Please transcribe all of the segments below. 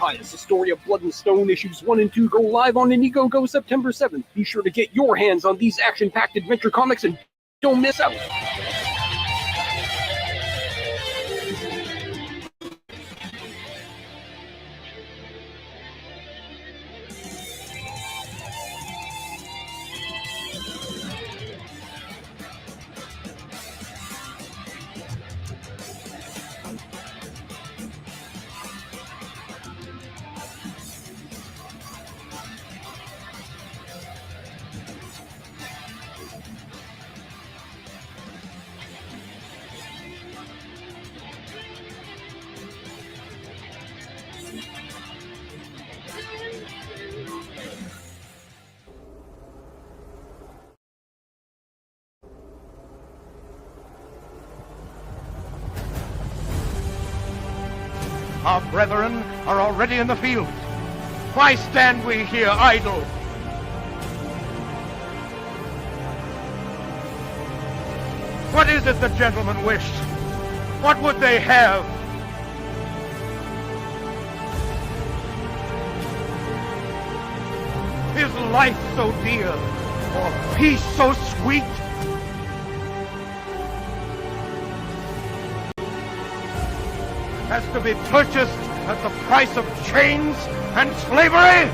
Caius, a story of blood and stone. Issues 1 and 2 go live on Indiegogo September 7th. Be sure to get your hands on these action-packed adventure comics and don't miss out. Our brethren are already in the field. Why stand we here idle? What is it the gentlemen wish? What would they have? Is life so dear, or peace so sweet? Has to be purchased at the price of chains and slavery?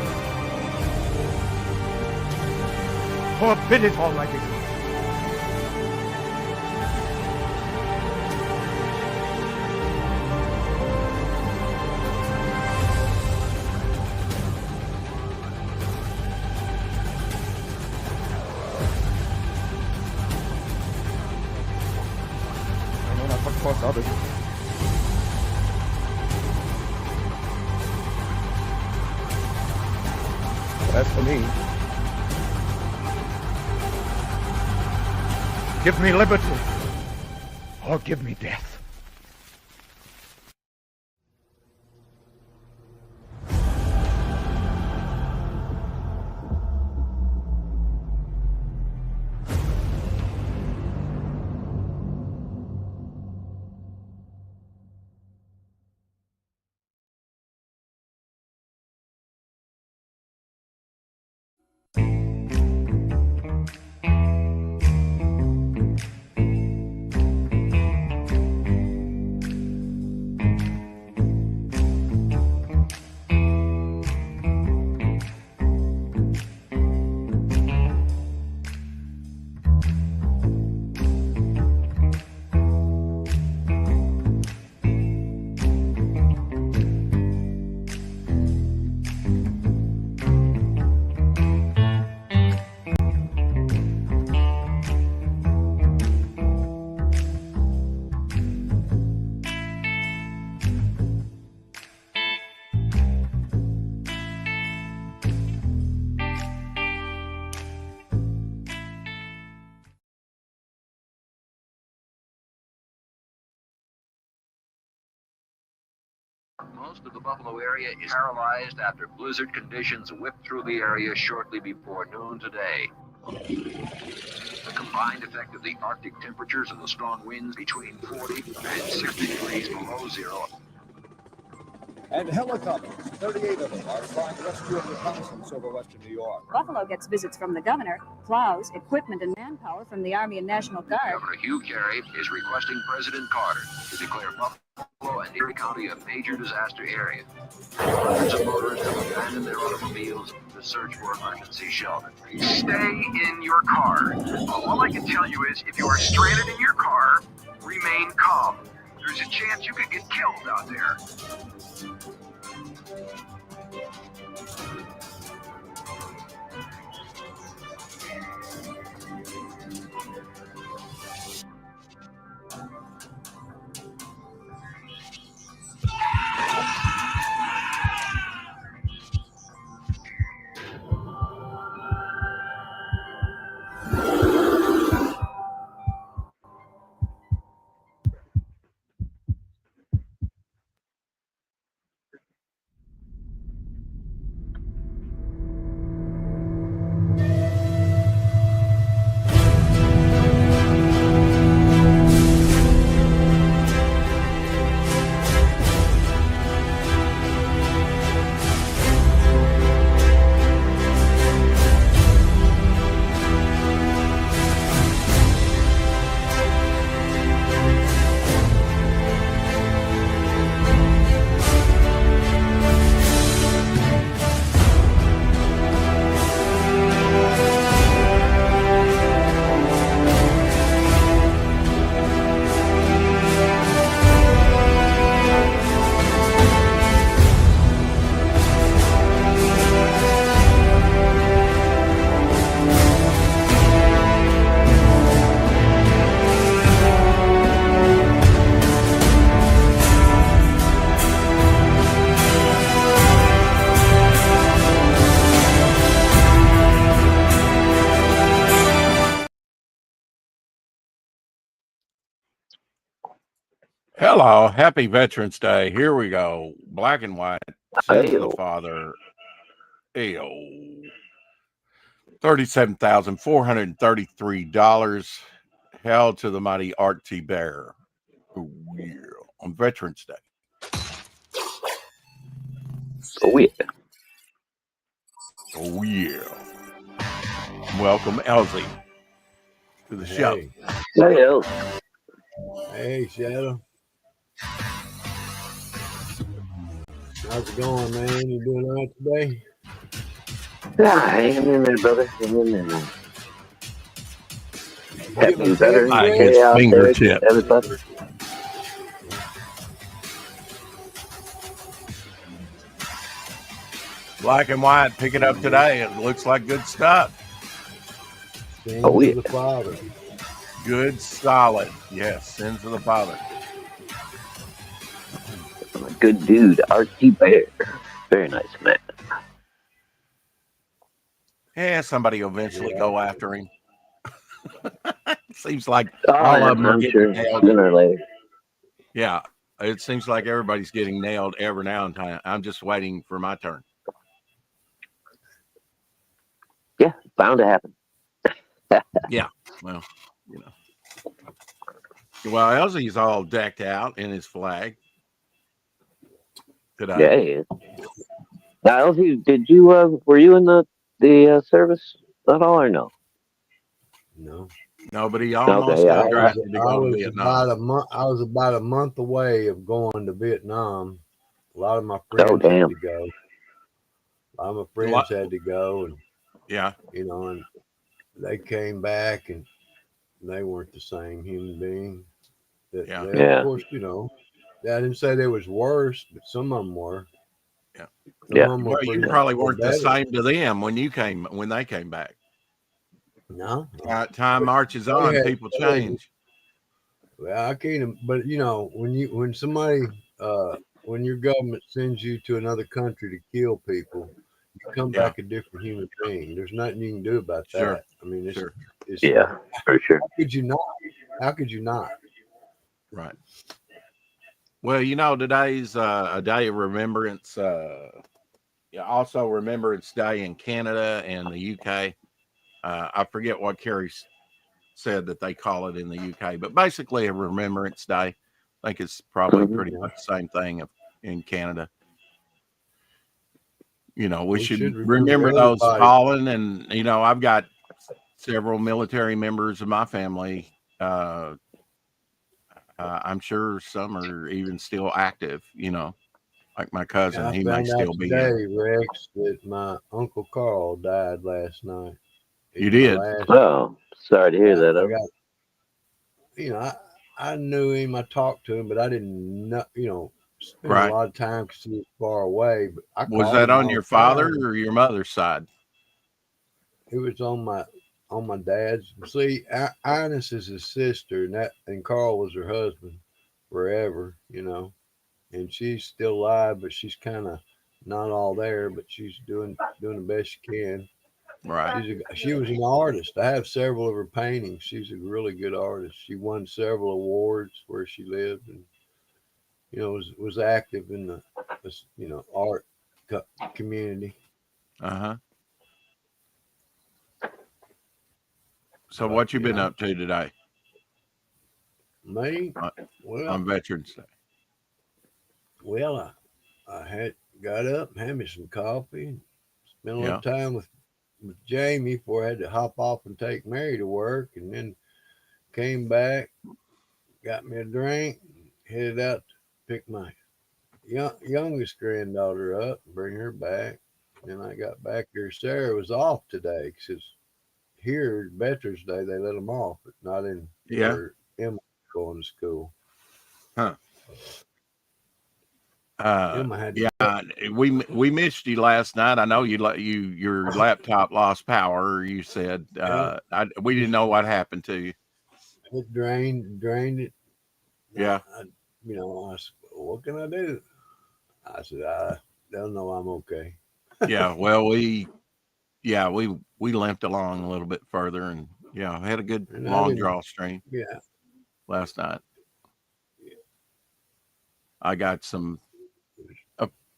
Forbid it, Almighty God. I know not what course others. As for me, give me liberty, or give me death. Most of the Buffalo area is paralyzed after blizzard conditions whipped through the area shortly before noon today. The combined effect of the Arctic temperatures and the strong winds between 40 and 60 degrees below zero. And helicopters, 38 of them, are flying rescue reconnaissance over western New York. Buffalo gets visits from the governor, plows, equipment, and manpower from the Army and National Guard. Governor Hugh Carey is requesting President Carter to declare Buffalo and Erie County a major disaster area. Hundreds of motorists have abandoned their automobiles to search for emergency shelter. Stay in your car. All I can tell you is, if you are stranded in your car, remain calm. There's a chance you could get killed out there. Hello, happy Veterans Day. Here we go. Black and white. Sins of the Ayo. Father. Ayo. $37,433 held to the mighty Art T. Bear. Oh, yeah. On Veterans Day. Oh, yeah. Oh, yeah. Welcome, Elsie, to the show. Hey, Hey, hey, Shadow. How's it going, man? You doing all right today? hanging in there, brother. Hanging in there. Getting Happy a Veterans By text, his Day out there, fingertip. everybody. Black and white. Pick it up today. It looks like good stuff. Sins Oh, yeah. of the Father. Good, solid. Yes, Sins of the Father. I'm a good dude, R.T. Bear. Very nice man. Yeah, somebody will eventually go after him. Seems like Oh, all of them are I'm getting sure nailed. sooner or later. Yeah, it seems like everybody's getting nailed every now and then. I'm just waiting for my turn. Yeah, bound to happen. Yeah, well, you know. Well, Elsie's all decked out in his flag today. Yeah, he is. Now, Elsie, did you, were you in the service at all or no? No. Nobody almost Okay, yeah. got drafted to go to Vietnam. I was about a month away of going to Vietnam. A lot of my friends Oh, had damn. to go. A lot of my friends had to go, and Yeah, and they came back, and they weren't the same human being. Yeah. Of course, I didn't say they was worse, but some of them were. Yeah. Some Yeah. of them were Well, you pretty probably weren't the better. same to them when they came back. No. Time marches on, people change. Well, I can't. But when your government sends you to another country to kill people, you come Yeah. back a different human being. There's nothing you can do about Sure. that. I mean, Sure. it's Yeah, for sure. How could you not? How could you not? Right. Well, today's a day of remembrance. Also Remembrance Day in Canada and the UK. I forget what Kerry said that they call it in the UK, but basically a Remembrance Day. I think it's probably pretty much the same thing in Canada. We should remember those fallen, and I've got several military members of my family. I'm sure some are even still active. Like my cousin, I he may found still out be. today, Rex, that my Uncle Carl died last night. You did? Oh, sorry to hear that. I knew him. I talked to him, but I didn't know, spend Right. a lot of time because he was far away. But Was that on your father or your mother's side? It was on my dad's. See, Ines is his sister, and Carl was her husband forever. And she's still alive, but she's kind of not all there. But she's doing the best she can. Right. She was an artist. I have several of her paintings. She's a really good artist. She won several awards where she lived, and was active in the art community. So what you been up to today? Me? On Veterans Day. Well, I got up and had me some coffee. Spent a little time with Jamie before I had to hop off and take Mary to work, and then came back, got me a drink, headed out to pick my youngest granddaughter up and bring her back. Then I got back there. Sarah was off today because here, Veterans Day, they let them off, but not in where Emma going to school. Huh. We missed you last night. I know your laptop lost power. You said we didn't know what happened to you. It drained it. Yeah. I said, what can I do? I said, I don't know. I'm okay. Yeah. Well, we limped along a little bit further, and had a good long draw stream. Yeah. Last night. I got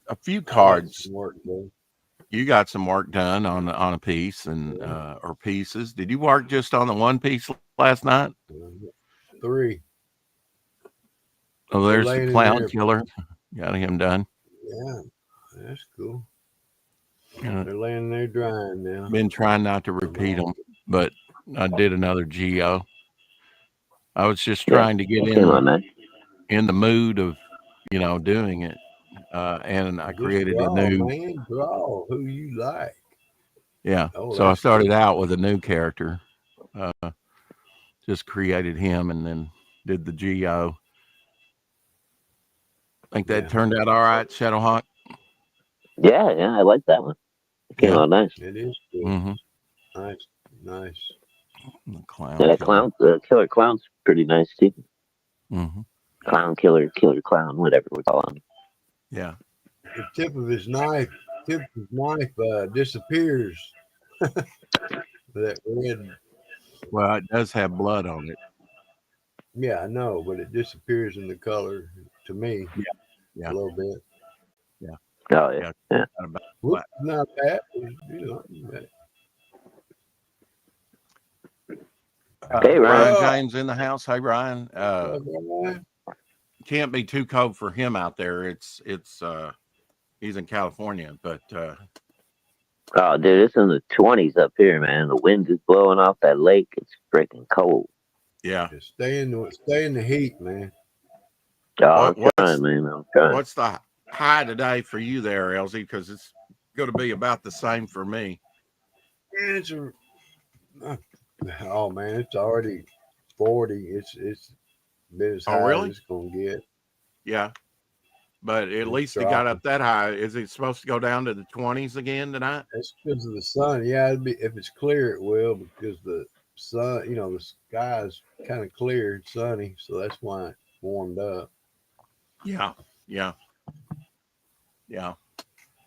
a few I got cards. some work done. You got some work done on a piece and or pieces. Did you work just on the one piece last night? 3. Oh, They're there's the laying in clown there. killer. Got him done. Yeah, that's cool. Uh, They're laying there drying now. been trying not to repeat them, but I did another Geo. I was just trying to get Come on, man. in the mood of, doing it. And I Just created a draw, new, man. Draw who you like. yeah. Oh, So I that's started cool. out with a new character, just created him and then did the Geo. Think that Yeah, turned out all right, Shadowhawk? Yeah, I like that one. It came Yeah. out nice. it is good. Mm-hmm. Nice. The clown Yeah, that killer. killer clown's pretty nice too. Mm-hmm. Clown killer clown, whatever we call him. Yeah. The tip of his knife disappears. That red. Well, it does have blood on it. Yeah, I know, but it disappears in the color to me Yeah. a little bit. Yeah. Oh yeah. Not about Whoop, flat. not bad. Hey, Ryan Ryan. James in the house. Hey, Ryan. Can't be too cold for him out there. It's he's in California, but Oh, dude, it's in the 20s up here, man. The wind is blowing off that lake. It's freaking cold. yeah. Stay in the heat, man. Oh, I'm trying, man. I'm trying. What's the high today for you there, LZ? Because it's going to be about the same for me. Oh man, it's already 40. It's been as high really? as it's gonna get. Yeah. But at least it got up that high. Is it supposed to go down to the 20s again tonight? It's because of the sun. Yeah, if it's clear, it will, because the sun, the sky is kind of clear and sunny, so that's why it warmed up. Yeah.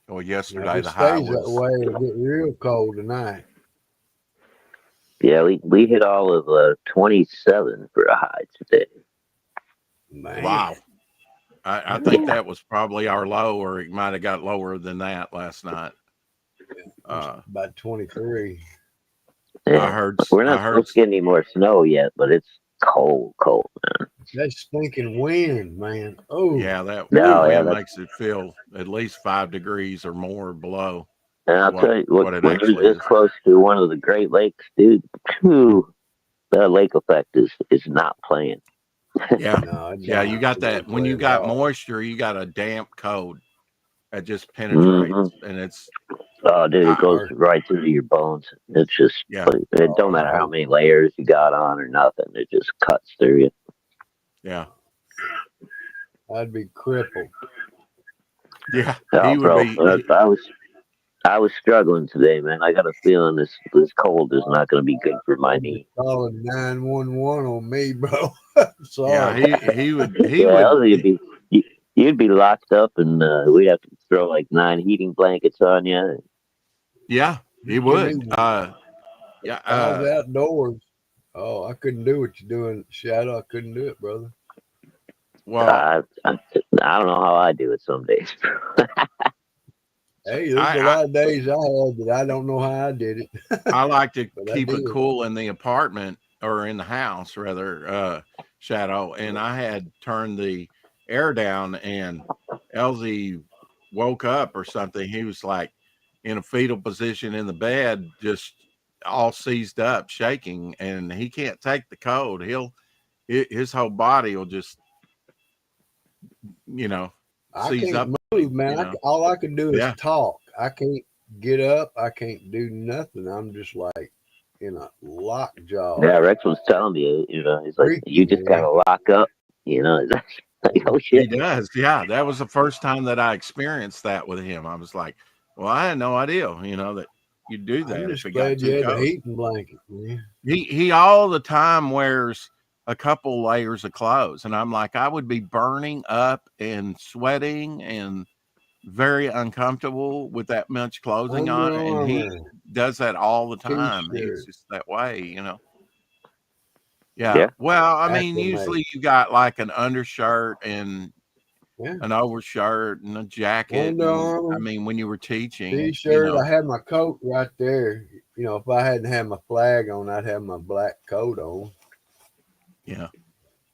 Well, yesterday If it the high stays that was. way, it'll get real cold tonight. Yeah, we hit all of 27 for a high today. Man. Wow. I think that was probably our low, or it might have got lower than that last night. About 23. Yeah. We're not supposed to get any more snow yet, but it's cold, man. That stinking wind, man. Oh, yeah, that wind makes it feel at least 5 degrees or more below. And I'll tell you, when you're this close to one of the Great Lakes, dude, that lake effect is not playing. Yeah, you got that. When you got moisture, you got a damp cold that just penetrates, and it's. Oh, dude, it goes right through your bones. It's just, it don't matter how many layers you got on or nothing. It just cuts through you. Yeah. I'd be crippled. Yeah, he would be. I was struggling today, man. I got a feeling this cold is not going to be good for my knee. Calling 911 on me, bro. Sorry. Yeah, he would. You'd be locked up, and we'd have to throw like 9 heating blankets on you. Yeah, he would. I was outdoors. Oh, I couldn't do what you're doing, Shadow. I couldn't do it, brother. Well, I don't know how I do it some days. Hey, there's a lot of days I had that I don't know how I did it. I like to keep it cool in the apartment, or in the house rather, Shadow. And I had turned the air down, and LZ woke up or something. He was like in a fetal position in the bed, just all seized up, shaking, and he can't take the cold. His whole body will just, I seize can't up. move, man. All I can do is talk. I can't get up. I can't do nothing. I'm just like in a lockjaw. Yeah, Rex was telling me, he's like, you just gotta lock up, Like, oh shit. He does. Yeah, that was the first time that I experienced that with him. I was like, well, I had no idea, that you do that. I'm just glad you had a heating blanket, man. He all the time wears a couple layers of clothes, and I'm like, I would be burning up and sweating and very uncomfortable with that much clothing on, and he does that all the time. He's just that way, Yeah. Well, I mean, usually you got like an undershirt and Yeah. an overshirt and a jacket. Under And I Armour mean, when you were teaching, T-shirt. I had my coat right there. If I hadn't had my flag on, I'd have my black coat on. Yeah.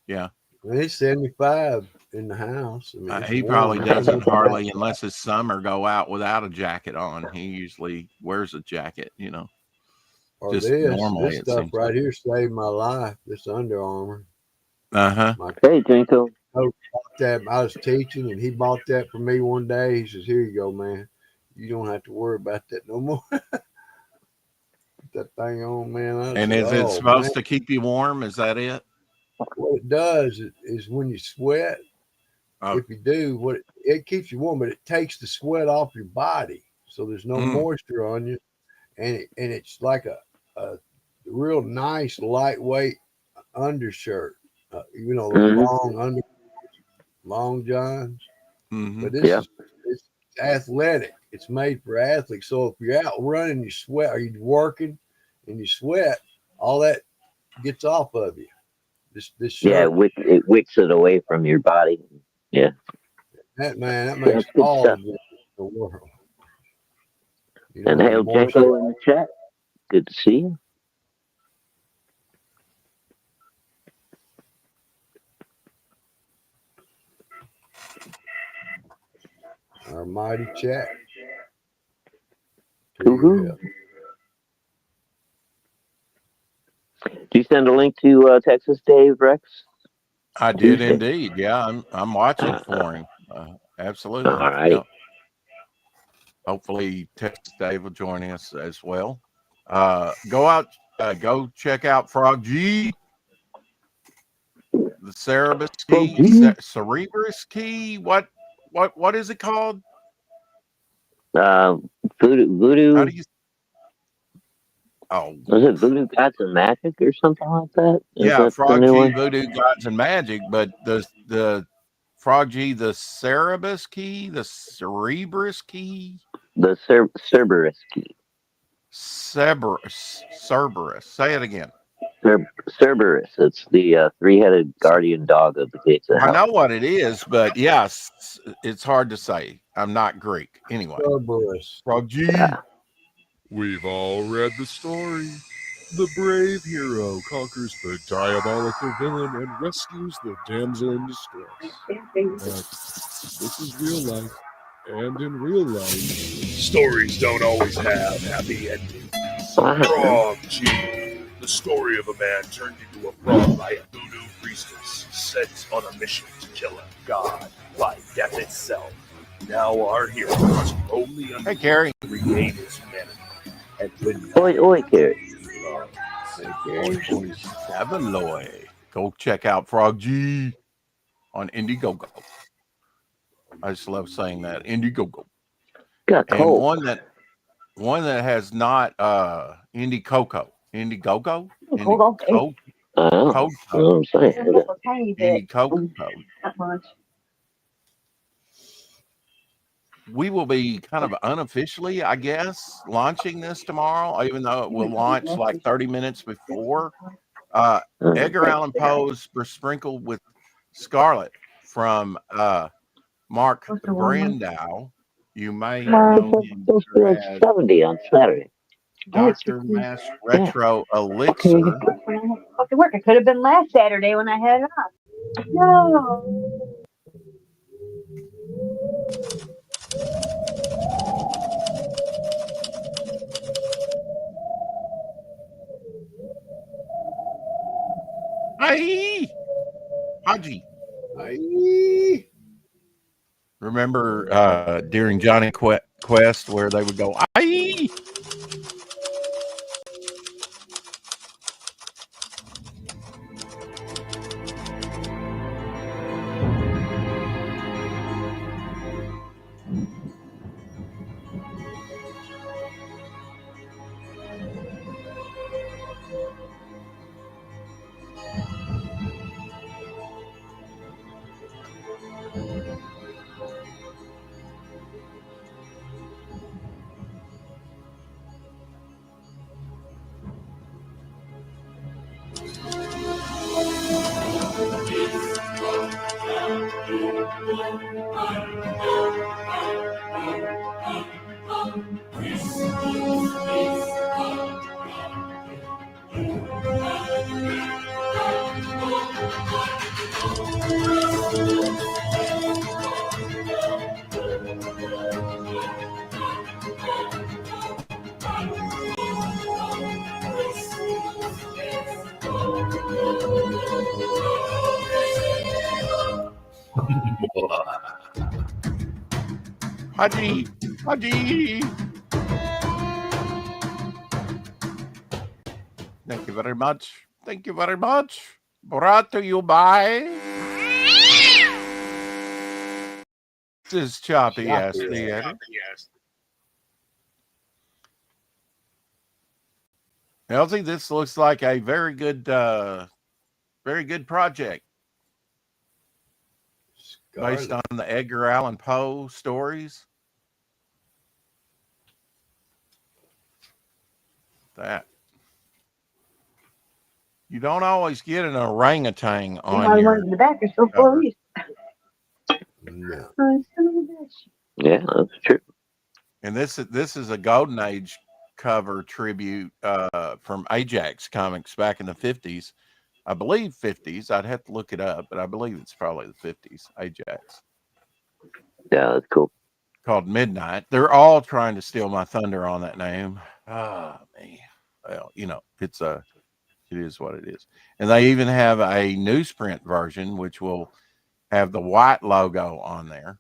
Yeah. And it's 75 in the house. I mean, He warm. probably doesn't hardly, unless it's summer, go out without a jacket on. He usually wears a jacket, Or just normally, this it stuff seems right like. here saved my life. This Under Armour. Uh-huh. My Hey, Jinko. coach bought that. I was teaching, and he bought that for me one day. He says, "Here you go, man. You don't have to worry about that no more." That thing on, man. And said, is it "Oh, supposed man." to keep you warm? Is that it? What it does is when you sweat, Oh. if you do, it keeps you warm, but it takes the sweat off your body, so there's no moisture on you, and it's like a real nice lightweight undershirt, long johns. Mm-hmm. But it's athletic. It's made for athletes. So if you're out running, you sweat, or you're working and you sweat, all that gets off of you. This shirt. Yeah, it wicks it away from your body. Yeah. That makes good all stuff. the difference in the world. And hail Jinko in the chat. Good to see you. Our mighty chat. Woohoo. Do you send a link to Texas Dave, Rex? I did indeed. Yeah, I'm watching for him. Absolutely. All right. Yep. Hopefully, Texas Dave will join us as well. Go check out Frog G, the Cerebus key, Cerebrus key. What is it called? Voodoo. How do you? Oh, was it Voodoo Gods and Magic or something like that? Yeah, Frog G, Voodoo Gods and Magic, but the Frog G, the Cerebus key, the Cerebrus key, the Cerberus key. Cerberus. Say it again. Cerberus. It's the three-headed guardian dog of the gates of hell. I know what it is, but yes, it's hard to say. I'm not Greek. Anyway. Cerberus. Frog G. Yeah. We've all read the story. The brave hero conquers the diabolical villain and rescues the damsel in distress. But this is real life, and in real life, stories don't always have happy endings. Frog G, the story of a man turned into a frog by a voodoo priestess sent on a mission to kill a god by death itself. Now our hero must only regain his humanity. Oi, Carrie. Go check out Frog G on Indiegogo. I just love saying that, Indiegogo. And one that has not Indiegogo. Indiegogo? Indiegogo. I'm saying. Indiegogo. We will be kind of unofficially, I guess, launching this tomorrow, even though it will launch like 30 minutes before. Edgar Allan Poe's Besprinkled with Scarlet from Mark Brandau. You may know him as 70 on Saturday. Dr. Mass Retro Elixir. Okay, work. It could have been last Saturday when I had it on. No. Hi, Haji. Hi. Remember during Johnny Quest where they would go, "Aye." Haji, Haji. Thank you very much. Thank you very much. Brought to you by. This is Choppy Ass Theater. Elsie, this looks like a very good project. Scarlet. Based on the Edgar Allan Poe stories. That. You don't always get an orangutan on your in the back are so full of these. No. Yeah, that's true. And this is a Golden Age cover tribute from Ajax Comics back in the 50s. I believe 50s. I'd have to look it up, but I believe it's probably the 50s. Ajax. Yeah, that's cool. Called Midnight. They're all trying to steal my thunder on that name. Ah, man. Well, you know, it is what it is. And they even have a newsprint version, which will have the white logo on there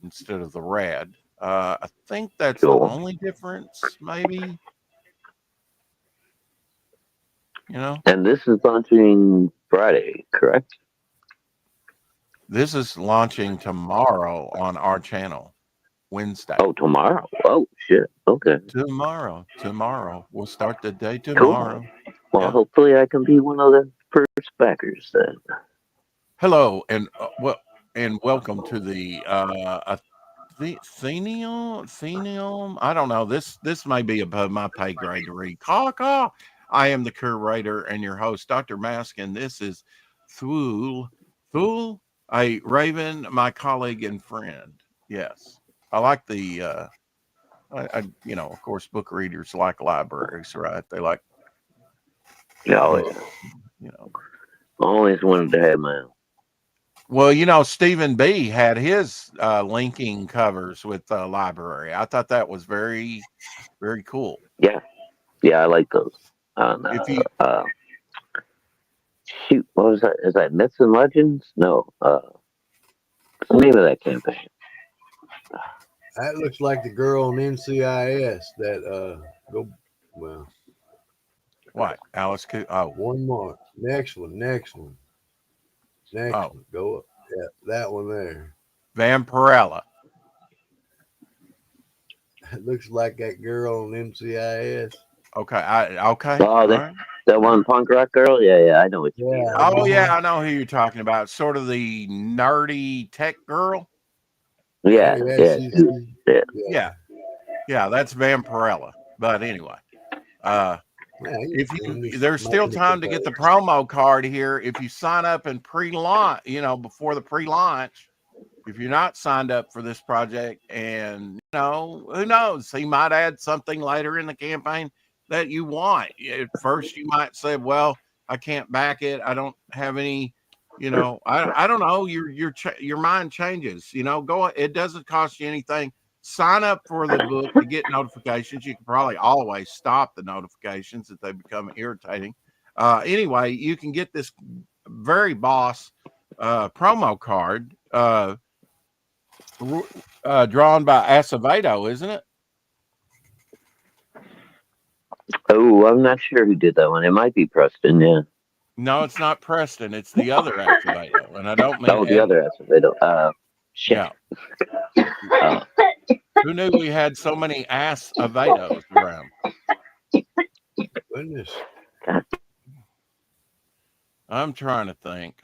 instead of the red. I think that's Cool. the only difference, maybe. You know? And this is launching Friday, correct? This is launching tomorrow on our channel, Wednesday. Oh, tomorrow. Oh, shit. Okay. Tomorrow. We'll start the day tomorrow. Cool. Well, Yeah. hopefully I can be one of the first backers then. Hello, and welcome to the Thenium. I don't know. This may be above my pay grade to read. Caw. I am the curator and your host, Dr. Masque, and this is Thule, a Raven, my colleague and friend. Yes, I like the. I of course, book readers like libraries, right? They like. Oh, yeah. Always wanted to have my own. Well, Stephen B had his linking covers with the library. I thought that was very, very cool. Yeah, I like those. Shoot, what was that? Is that Myths and Legends? No. What's the name of that campaign? That looks like the girl on NCIS that well. What? Alice Cooper? Oh. One more. Next one. Next one. Go up. Yeah, that one there. Vampirella. It looks like that girl on NCIS. Okay. Okay. Oh, that one punk rock girl? Yeah, I know what you mean. Oh, yeah, I know who you're talking about. Sort of the nerdy tech girl. Yeah. Yeah, that's Vampirella. But anyway, there's still time to get the promo card here. If you sign up and pre-launch, before the pre-launch, if you're not signed up for this project, and who knows, he might add something later in the campaign that you want. At first, you might say, "Well, I can't back it. I don't have any." I don't know. Your mind changes. Go. It doesn't cost you anything. Sign up for the book to get notifications. You can probably always stop the notifications if they become irritating. Anyway, you can get this very boss promo card drawn by Acevedo, isn't it? Oh, I'm not sure who did that one. It might be Preston, yeah. No, it's not Preston. It's the other Acevedo, and I don't mean. Oh, the other Acevedo. Shit. Yeah. Who knew we had so many Acevedos around? Goodness. I'm trying to think.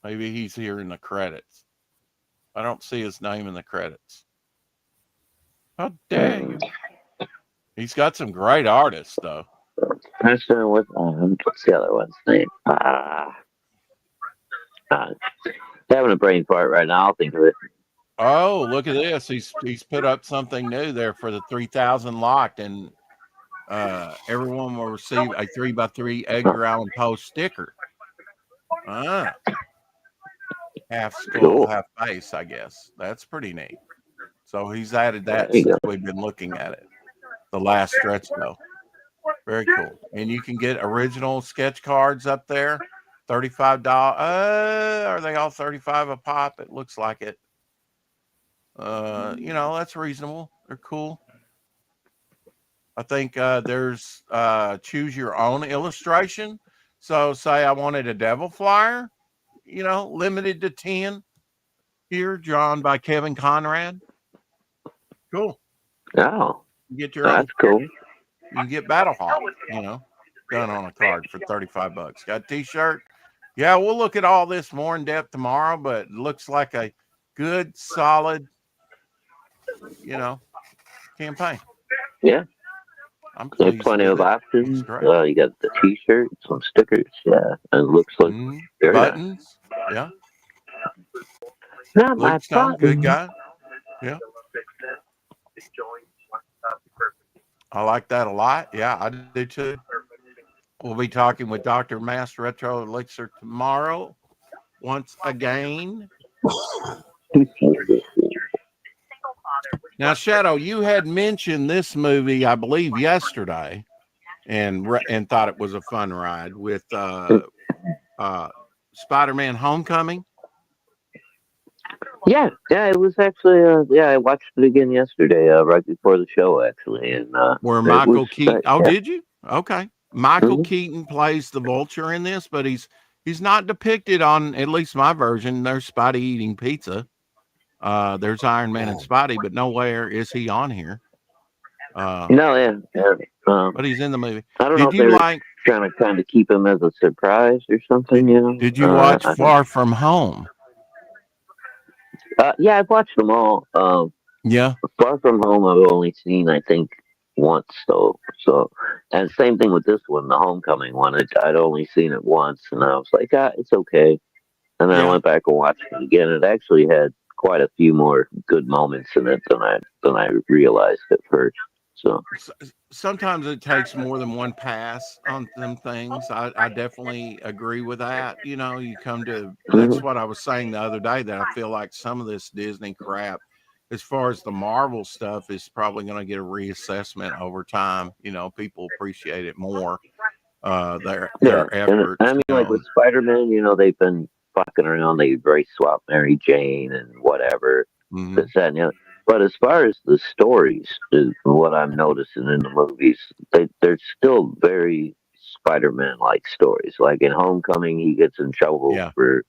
Maybe he's here in the credits. I don't see his name in the credits. How dare you? He's got some great artists, though. What's the other one's name? Having a brain fart right now. I'll think of it. Oh, look at this. He's put up something new there for the 3,000 locked, and everyone will receive a 3x3 Edgar Allan Poe sticker. Half skull, Cool. half face, I guess. That's pretty neat. So he's added that There you since go. we've been looking at it. The last stretch though. Very cool. And you can get original sketch cards up there. $35. Are they all 35 a pop? It looks like it. That's reasonable. They're cool. I think there's choose your own illustration. So say I wanted a devil flyer, limited to 10 here, drawn by Kevin Conrad. Cool. Oh, You get your own. that's cool. You can get Battle Hawk, done on a card for $35. Got a t-shirt. Yeah, we'll look at all this more in depth tomorrow, but it looks like a good, solid, campaign. Yeah. I'm There's pleased plenty with of it. options. Looks great. You got the t-shirt, some stickers. Yeah. And it looks like very buttons. Nice. Yeah. Not my Luke Stone, good guy. Yeah. I like that a lot. Yeah, I do too. We'll be talking with Dr. Masque Retro Elixir tomorrow once again. Now, Shadow, you had mentioned this movie, I believe, yesterday, and thought it was a fun ride with Spider-Man: Homecoming. Yeah, it was actually. I watched it again yesterday, right before the show, actually, and where Michael Keaton. Yeah. Did you? Okay, Michael Keaton plays the Vulture in this, but he's not depicted on at least my version. There's Spidey eating pizza. There's Iron Man and Spidey, but nowhere is he on here. No, yeah. But he's in the movie. I don't know if they're trying to kind of keep him as a surprise or something. Did you watch Far From Home? Yeah, I've watched them all. Yeah. Far From Home, I've only seen, I think, once, though. So, and same thing with this one, the Homecoming one. I'd only seen it once, and I was like, it's okay. And then I went back and watched it again. It actually had quite a few more good moments in it than I realized at first. So sometimes it takes more than one pass on them things. I definitely agree with that. You come to, that's what I was saying the other day, that I feel like some of this Disney crap, as far as the Marvel stuff, is probably going to get a reassessment over time. People appreciate it more. Their efforts. And I mean, like with Spider-Man, they've been fucking around. They race swap Mary Jane and whatever. This, that, and the other. But as far as the stories, is what I'm noticing in the movies, they're still very Spider-Man-like stories. Like in Homecoming, he gets in trouble for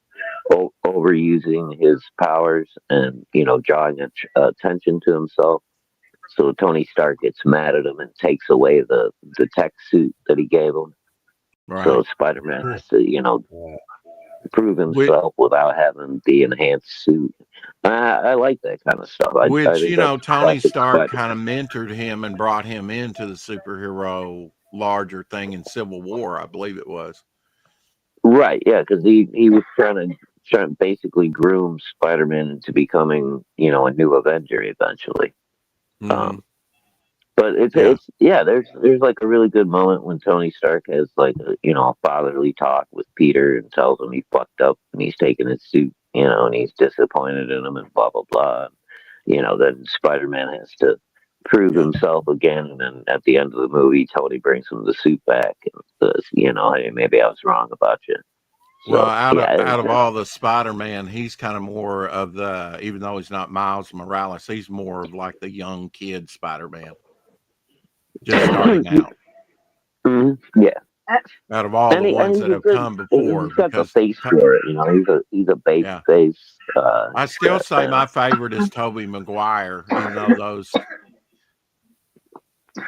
overusing his powers and, drawing attention to himself. So Tony Stark gets mad at him and takes away the tech suit that he gave him. Right. So Spider-Man has to, prove himself without having the enhanced suit. I like that kind of stuff. Which, Tony Stark kind of mentored him and brought him into the superhero larger thing in Civil War, I believe it was. Right, yeah, because he was trying to basically groom Spider-Man into becoming, a new Avenger eventually. But it's there's like a really good moment when Tony Stark has like a fatherly talk with Peter and tells him he fucked up and he's taking his suit, and he's disappointed in him and blah blah blah. Then Spider-Man has to prove himself again, and then at the end of the movie, Tony brings him the suit back and says, hey, maybe I was wrong about you. So, well, out of all the Spider-Man, he's kind of more of the, even though he's not Miles Morales, he's more of like the young kid Spider-Man. Just starting out. Yeah. Out of all the ones that have come before. He's got the face for it, he's a baby face. I still say my favorite is Tobey Maguire, even though those,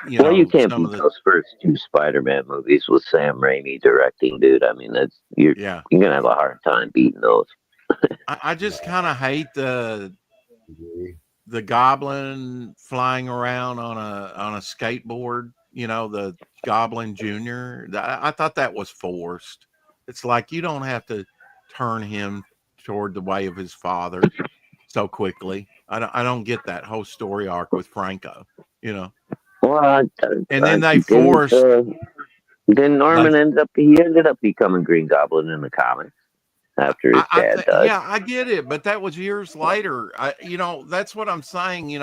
you can't beat those first two Spider-Man movies with Sam Raimi directing, dude. I mean, you're gonna have a hard time beating those. I just kind of hate the Goblin flying around on a skateboard, the Goblin Jr. I thought that was forced. It's like, you don't have to turn him toward the way of his father so quickly. I don't get that whole story arc with Franco, you know. Well, And then they forced. Then Norman ended up becoming Green Goblin in the comics after his dad died. Yeah, I get it, but that was years later. That's what I'm saying.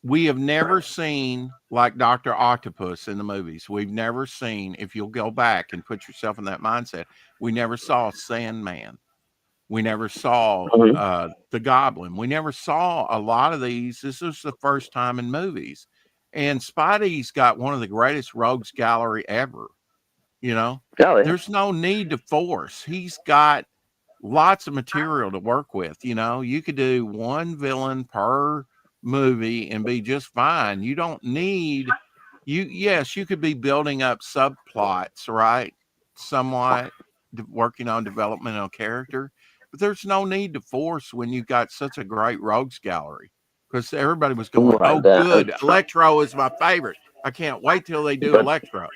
We have never seen like Dr. Octopus in the movies. We've never seen, if you'll go back and put yourself in that mindset, we never saw Sandman. We never saw the Goblin. We never saw a lot of these. This was the first time in movies. And Spidey's got one of the greatest rogues gallery ever. Oh, yeah. There's no need to force. He's got lots of material to work with. You could do one villain per movie and be just fine. You don't need yes, you could be building up subplots, right? Somewhat working on development of character, but there's no need to force when you've got such a great rogues gallery, because everybody was going, oh, good, Electro is my favorite. I can't wait till they do Electro,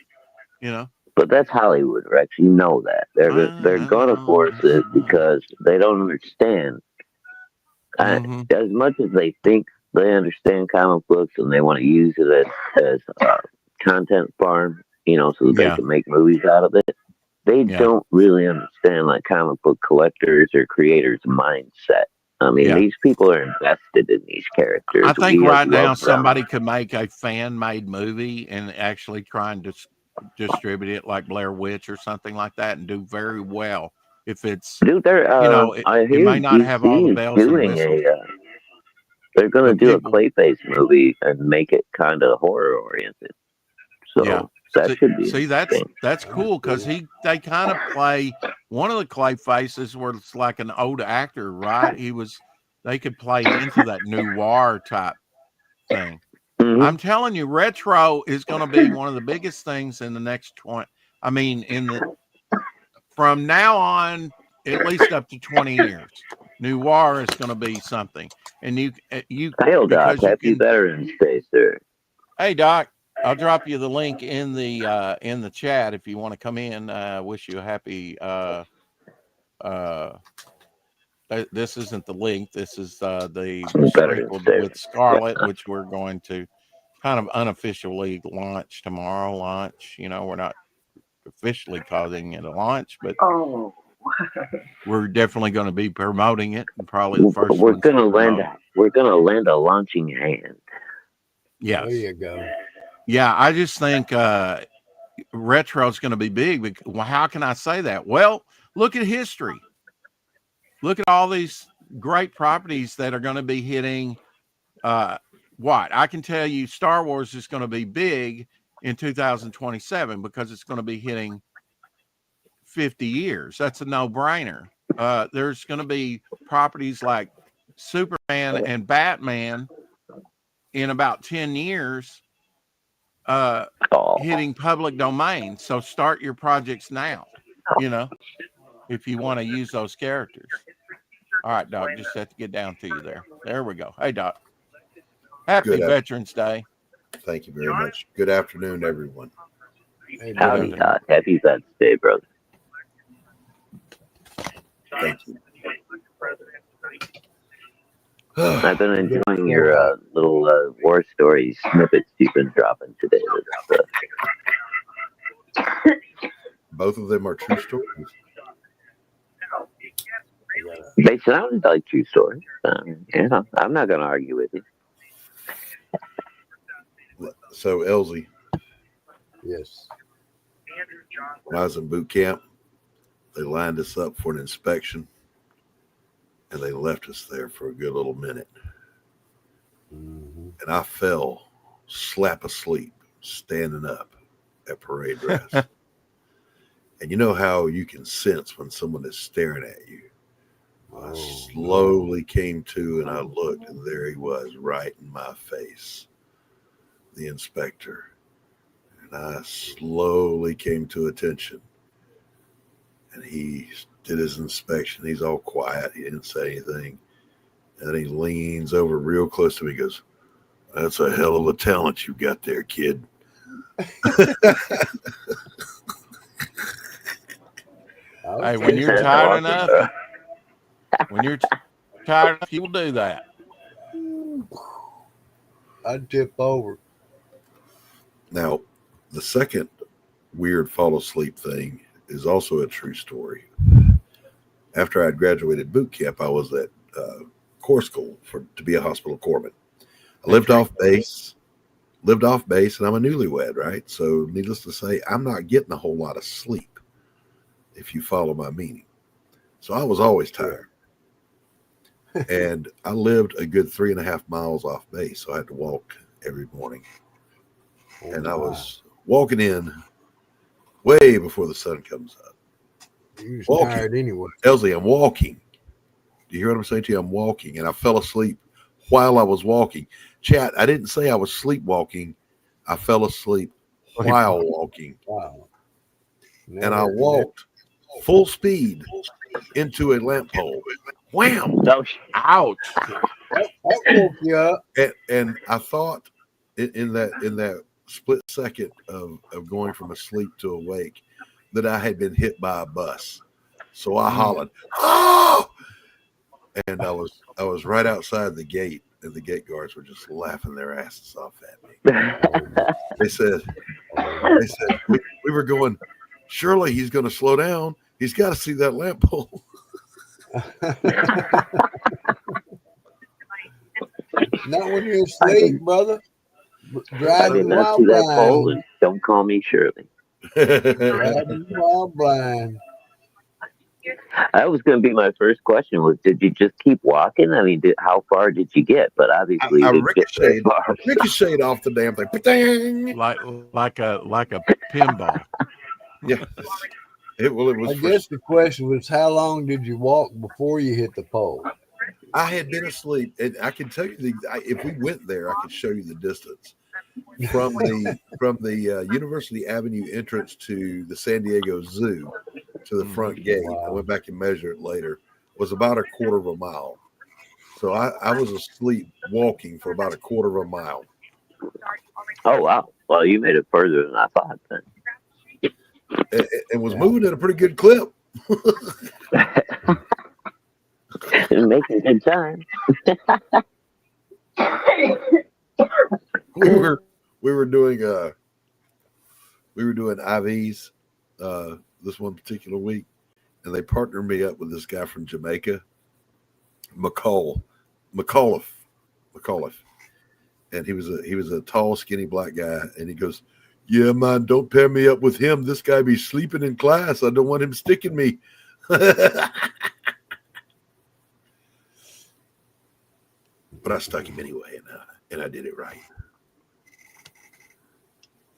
But that's Hollywood, Rex. You know that. They're going to force it because they don't understand. As much as they think they understand comic books and they want to use it as a content farm, so that they can make movies out of it, they don't really understand like comic book collectors or creators' mindset. I mean, these people are invested in these characters. I think right now somebody could make a fan-made movie and actually try and distribute it like Blair Witch or something like that and do very well. If it's, dude, it may not have all the bells and whistles. They're going to do a Clayface movie and make it kind of horror-oriented. So that should be that's cool, because they kind of play one of the Clayfaces where it's like an old actor, right? They could play into that noir type thing. Mm-hmm. I'm telling you, retro is going to be one of the biggest things in the next 20. I mean, from now on, at least up to 20 years, noir is going to be something. And you Hail, Doc. Happy Veterans Day, sir. Hey, Doc. I'll drop you the link in the chat if you want to come in. Wish you a happy. This isn't the link. This is the Sprinkled with Scarlet, which we're going to kind of unofficially launch tomorrow. We're not officially calling it a launch, but we're definitely going to be promoting it. And probably the first. We're going to lend a launching hand. Yes. There you go. Yeah, I just think retro is going to be big. Well, how can I say that? Well, look at history. Look at all these great properties that are going to be hitting. What I can tell you, Star Wars is going to be big in 2027 because it's going to be hitting 50 years. That's a no-brainer. There's going to be properties like Superman and Batman in about 10 years. Hitting public domain. So start your projects now, if you want to use those characters. All right, Doc, just have to get down to you there. There we go. Hey, Doc. Happy Veterans Day. Thank you very much. Good afternoon, everyone. Howdy, Doc. Happy Veterans Day, brother. Thank you. I've been enjoying your little war stories snippets you've been dropping today. Both of them are true stories. They sounded like true stories. I'm not going to argue with you. So, Elsie. Yes. When I was in boot camp, they lined us up for an inspection. And they left us there for a good little minute. Mm-hmm. And I fell slap asleep, standing up at parade dress. And you know how you can sense when someone is staring at you. I slowly came to and I looked, and there he was right in my face, the inspector. And I slowly came to attention. And he did his inspection. He's all quiet. He didn't say anything. And then he leans over real close to me and goes, "That's a hell of a talent you got there, kid." Hey, when you're That's tired awesome, enough, bro. when you're tired enough, you'll do that. I'd tip over. Now, the second weird fall asleep thing is also a true story. After I'd graduated boot camp, I was at Corps School to be a hospital corpsman. I lived off base, and I'm a newlywed, right? So, needless to say, I'm not getting a whole lot of sleep, if you follow my meaning. So, I was always tired. And I lived a good 3.5 miles off base, so I had to walk every morning. And I was walking in way before the sun comes up. You was tired anyway. Elsie, I'm walking. Do you hear what I'm saying to you? I'm walking, and I fell asleep while I was walking. Chat, I didn't say I was sleepwalking. I fell asleep while walking. Wow. And I walked full speed into a lamp pole. Wham! Ouch! That woke you up. And I thought in that split second of going from asleep to awake that I had been hit by a bus. So I hollered, "Oh!" And I was right outside the gate, and the gate guards were just laughing their asses off at me. They said we were going, surely he's going to slow down. He's got to see that lamp pole. Not when you're asleep, brother. I Driving did not while see that pole, blind. and don't call me Shirley. Driving while blind. That was going to be my first question. Was did you just keep walking? I mean, how far did you get? But obviously, I you didn't get very far. ricocheted off the damn thing. Ba-dang! Like a pinball. Yeah. It was. I guess the question was, how long did you walk before you hit the pole? I had been asleep, and I can tell you if we went there, I could show you the distance from the University Avenue entrance to the San Diego Zoo to the front gate. Wow. I went back and measured it later. Was about a quarter of a mile. So I was asleep walking for about a quarter of a mile. Oh wow! Well, you made it further than I thought then. And was moving at a pretty good clip. Making good time. we were doing IVs this one particular week, and they partnered me up with this guy from Jamaica, McAuliffe, and he was a tall, skinny black guy, and he goes, "Yeah, man, don't pair me up with him. This guy be sleeping in class. I don't want him sticking me." But I stuck him anyway, and I did it right.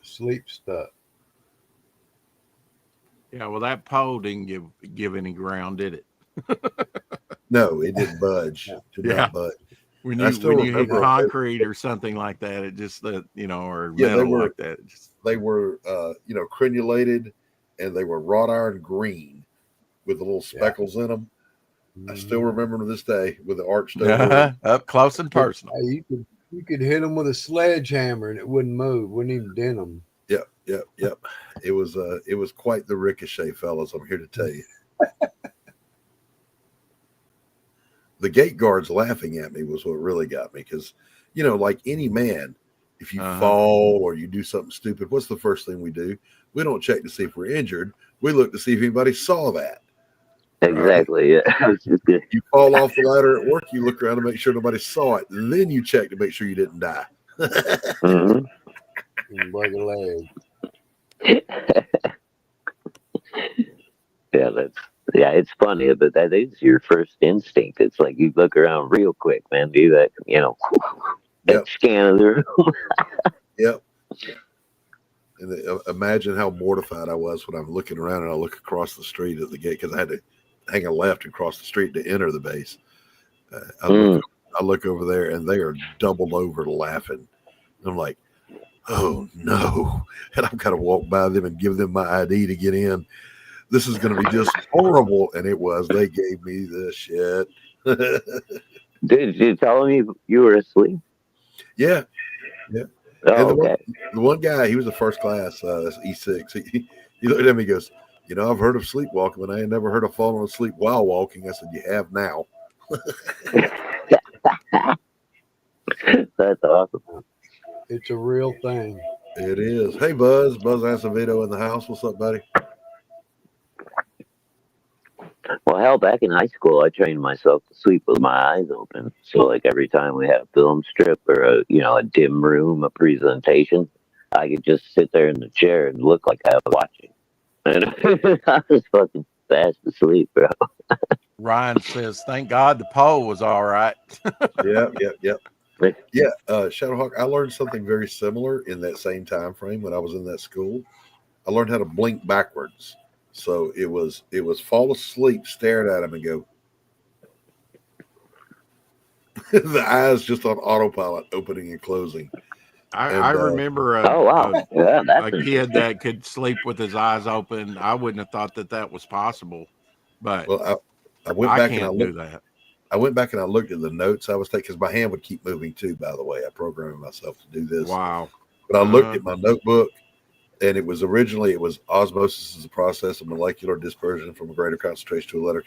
Sleep stuck. Yeah, well, that pole didn't give any ground, did it? No, it didn't budge. Did not budge. When you hit concrete or something like that, it just or metal like that. They were crenulated, and they were wrought iron green with the little speckles in them. I still remember to this day with the arched over. Up close and personal. Hey, you could hit them with a sledgehammer and it wouldn't move, wouldn't even dent them. Yep. It was quite the ricochet, fellas. I'm here to tell you. The gate guards laughing at me was what really got me, because, like any man, if you fall or you do something stupid, what's the first thing we do? We don't check to see if we're injured. We look to see if anybody saw that. Exactly. Yeah. You fall off the ladder at work, you look around to make sure nobody saw it. And then you check to make sure you didn't die. Break a leg. It's funny, but that is your first instinct. It's like you look around real quick, man. Do that, that scan of the room. Yep. And imagine how mortified I was when I'm looking around and I look across the street at the gate, because I had to hang a left and cross the street to enter the base. I look over there, and they are doubled over laughing. I'm like, oh no. And I've got to walk by them and give them my ID to get in. This is going to be just horrible. And it was. They gave me the shit. Did you tell them you were asleep? Yeah. Oh, and the one guy, he was a first class E6. He looked at me and goes, You know, I've heard of sleepwalking, but I ain't never heard of falling asleep while walking. I said, you have now. That's awesome. It's a real thing. It is. Hey, Buzz Acevedo in the house. What's up, buddy? Well, hell, back in high school, I trained myself to sleep with my eyes open. So, like every time we had a film strip or a dim room, a presentation, I could just sit there in the chair and look like I was watching, and I was fucking fast asleep, bro. Ryan says, "Thank God the pole was all right." Yep. Yeah, Shadowhawk. I learned something very similar in that same time frame when I was in that school. I learned how to blink backwards. So it was fall asleep, stare at him, and go. The eyes just on autopilot, opening and closing. I remember oh wow, yeah, that's a kid that could sleep with his eyes open. I wouldn't have thought that was possible, but well, I went back and I can't looked. do that. I went back and I looked at the notes I was taking because my hand would keep moving too. By the way, I programmed myself to do this. Wow! But I looked at my notebook, and it was osmosis is a process of molecular dispersion from a greater concentration to a letter,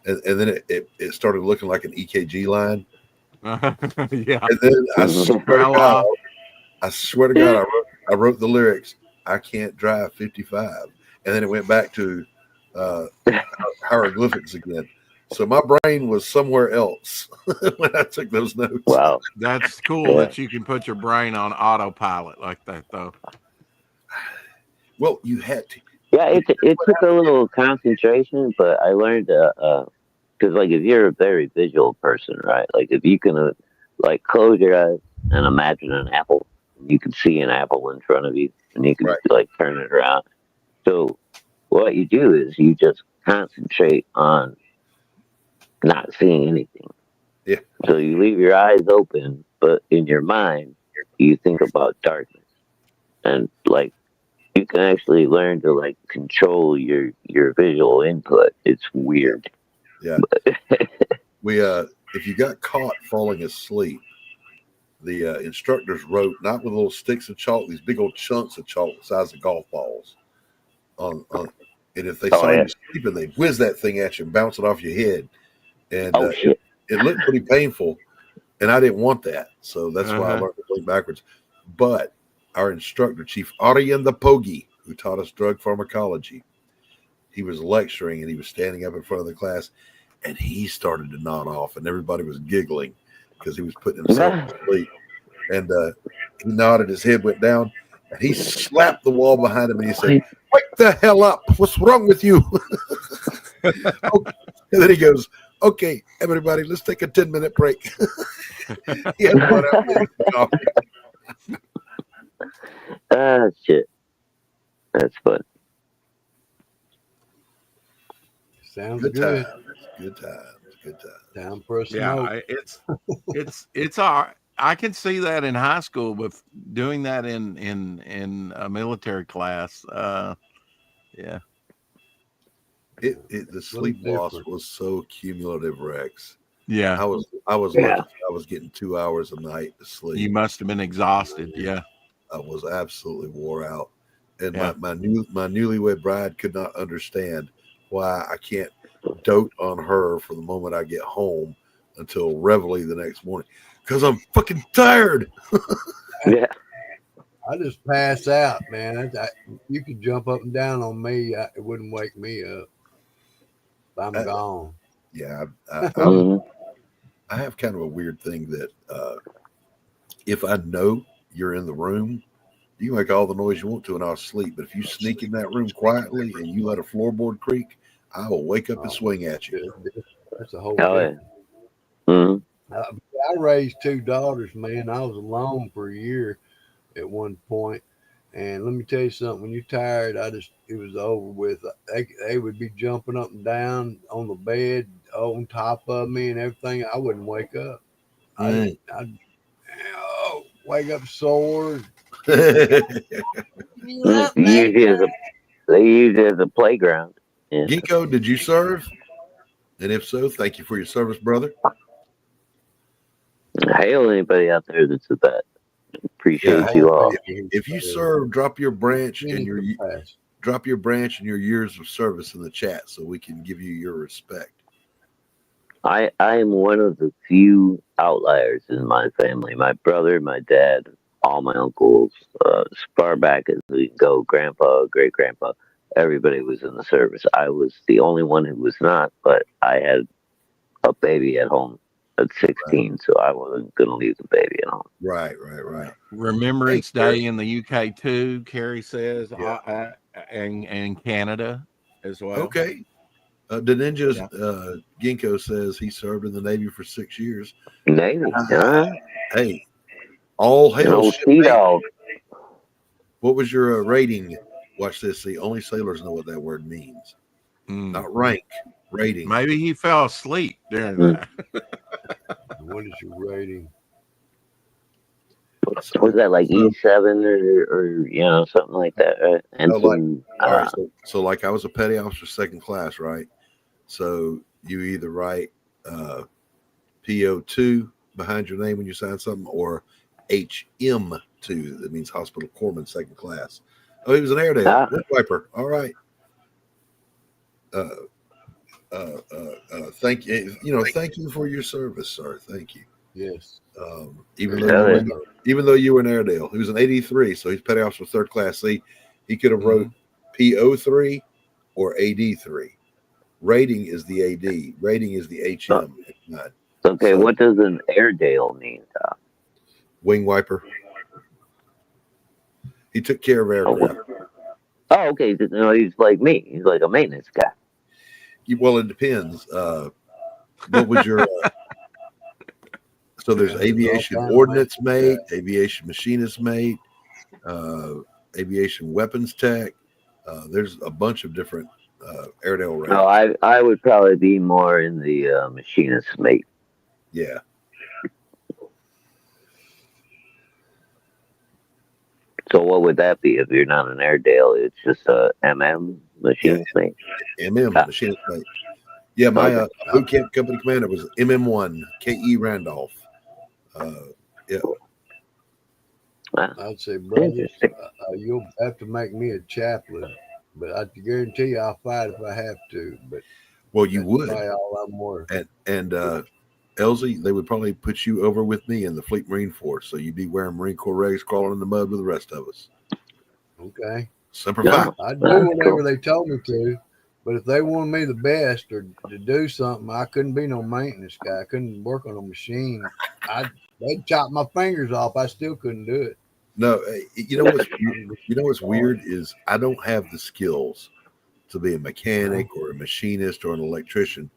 and then it started looking like an EKG line. Yeah. And then I swear to God, I wrote the lyrics. I can't drive 55, and then it went back to hieroglyphics again. So my brain was somewhere else when I took those notes. Wow, that's cool that you can put your brain on autopilot like that, though. Well, you had to. Yeah, it took a little concentration, but I learned because like if you're a very visual person, right? Like if you can like close your eyes and imagine an apple, you can see an apple in front of you, and you can like turn it around. So what you do is you just concentrate on not seeing anything. Yeah. So you leave your eyes open, but in your mind you think about darkness, and like you can actually learn to like control your visual input. It's weird. Yeah. We if you got caught falling asleep, the instructors wrote not with little sticks of chalk, these big old chunks of chalk the size of golf balls on and if they saw you sleeping, they'd whiz that thing at you and bounce it off your head. And it looked pretty painful, and I didn't want that. So that's why I learned to blink backwards. But our instructor, Chief Arian the Pogie, who taught us drug pharmacology, he was lecturing and he was standing up in front of the class, and he started to nod off, and everybody was giggling because he was putting himself to sleep. And he nodded, his head went down, and he slapped the wall behind him, and he said, "Wake the hell up! What's wrong with you?" And then he goes, "Okay, everybody, let's take a 10-minute break." He had one out there. Shit. That's fun. Sounds good. Good times. Time for a smoke. Yeah, it's all right. I can see that in high school, but doing that in a military class, yeah. The sleep loss was so cumulative, Rex. Yeah, I was lucky. I was getting 2 hours a night to sleep. You must have been exhausted. Yeah, I was absolutely wore out, and my newlywed bride could not understand why I can't dote on her for the moment I get home until reveille the next morning, because I'm fucking tired. Yeah. I just pass out, man. You could jump up and down on me. It wouldn't wake me up. I'm gone. Yeah. I have kind of a weird thing that if I know you're in the room, you can make all the noise you want to and I'll sleep. But if you sneak in that room quietly and you let a floorboard creak, I will wake up and swing at you. That's a whole thing. I raised 2 daughters, man. I was alone for a year at one point. And let me tell you something, when you're tired, it was over with. They would be jumping up and down on the bed, on top of me and everything. I wouldn't wake up. I'd wake up sore. They use it as a playground. Yeah. Geeko, did you serve? And if so, thank you for your service, brother. Hail anybody out there that's a vet. Appreciate you all. If you serve, drop your branch and your drop your branch and your years of service in the chat so we can give you your respect. I am one of the few outliers in my family. My brother, my dad, all my uncles, as far back as we can go, grandpa, great grandpa, everybody was in the service. I was the only one who was not, but I had a baby at home at 16, so I wasn't going to leave the baby at home. Right. Remembrance Hey, Day in the UK too, Carrie says, Yeah. and Canada as well. Okay. The Ninja's Ginkgo says he served in the Navy for 6 years. Navy, Hey, all an hail old sea shipmate. dog. What was your rating? Watch this. See, only sailors know what that word means. Not rank, rating. Maybe he fell asleep during that. What is your rating? Was that like E7 or something like that? Right? And all right. So like I was a petty officer, second class, right? So you either write PO2 behind your name when you sign something, or HM2. That means hospital corpsman, second class. Oh, he was an Airedale, wind wiper. All right. Thank you. Thank you for your service, sir. Thank you. Yes. Even though you were an Airedale, he was an 83, so he's petty officer third class. See, he could have wrote PO3 or AD3. Rating is the AD. Rating is the HM. Okay, what does an Airedale mean, Tom? Wing wiper. He took care of aircraft. Oh, okay. He's like me. He's like a maintenance guy. Well, it depends. What was your? So there's aviation ordnance mate, aviation machinist mate, aviation weapons tech. There's a bunch of different Airedale ranks. No, I would probably be more in the machinist mate. Yeah. So what would that be if you're not an Airedale? It's just a machinist mate. Machinist mate. Yeah, my boot camp company commander was MM1 K.E. Randolph. Yeah. I'd say, brother, you'll have to make me a chaplain, but I guarantee you I'll fight if I have to. But you would. All I'm worth. And Elsie, they would probably put you over with me in the Fleet Marine Force, so you'd be wearing Marine Corps regs, crawling in the mud with the rest of us. Okay. Semper Fi. I'd do whatever they told me to, but if they wanted me the best or to do something, I couldn't be no maintenance guy. I couldn't work on a machine. They'd chop my fingers off. I still couldn't do it. No, what's weird is I don't have the skills to be a mechanic or a machinist or an electrician,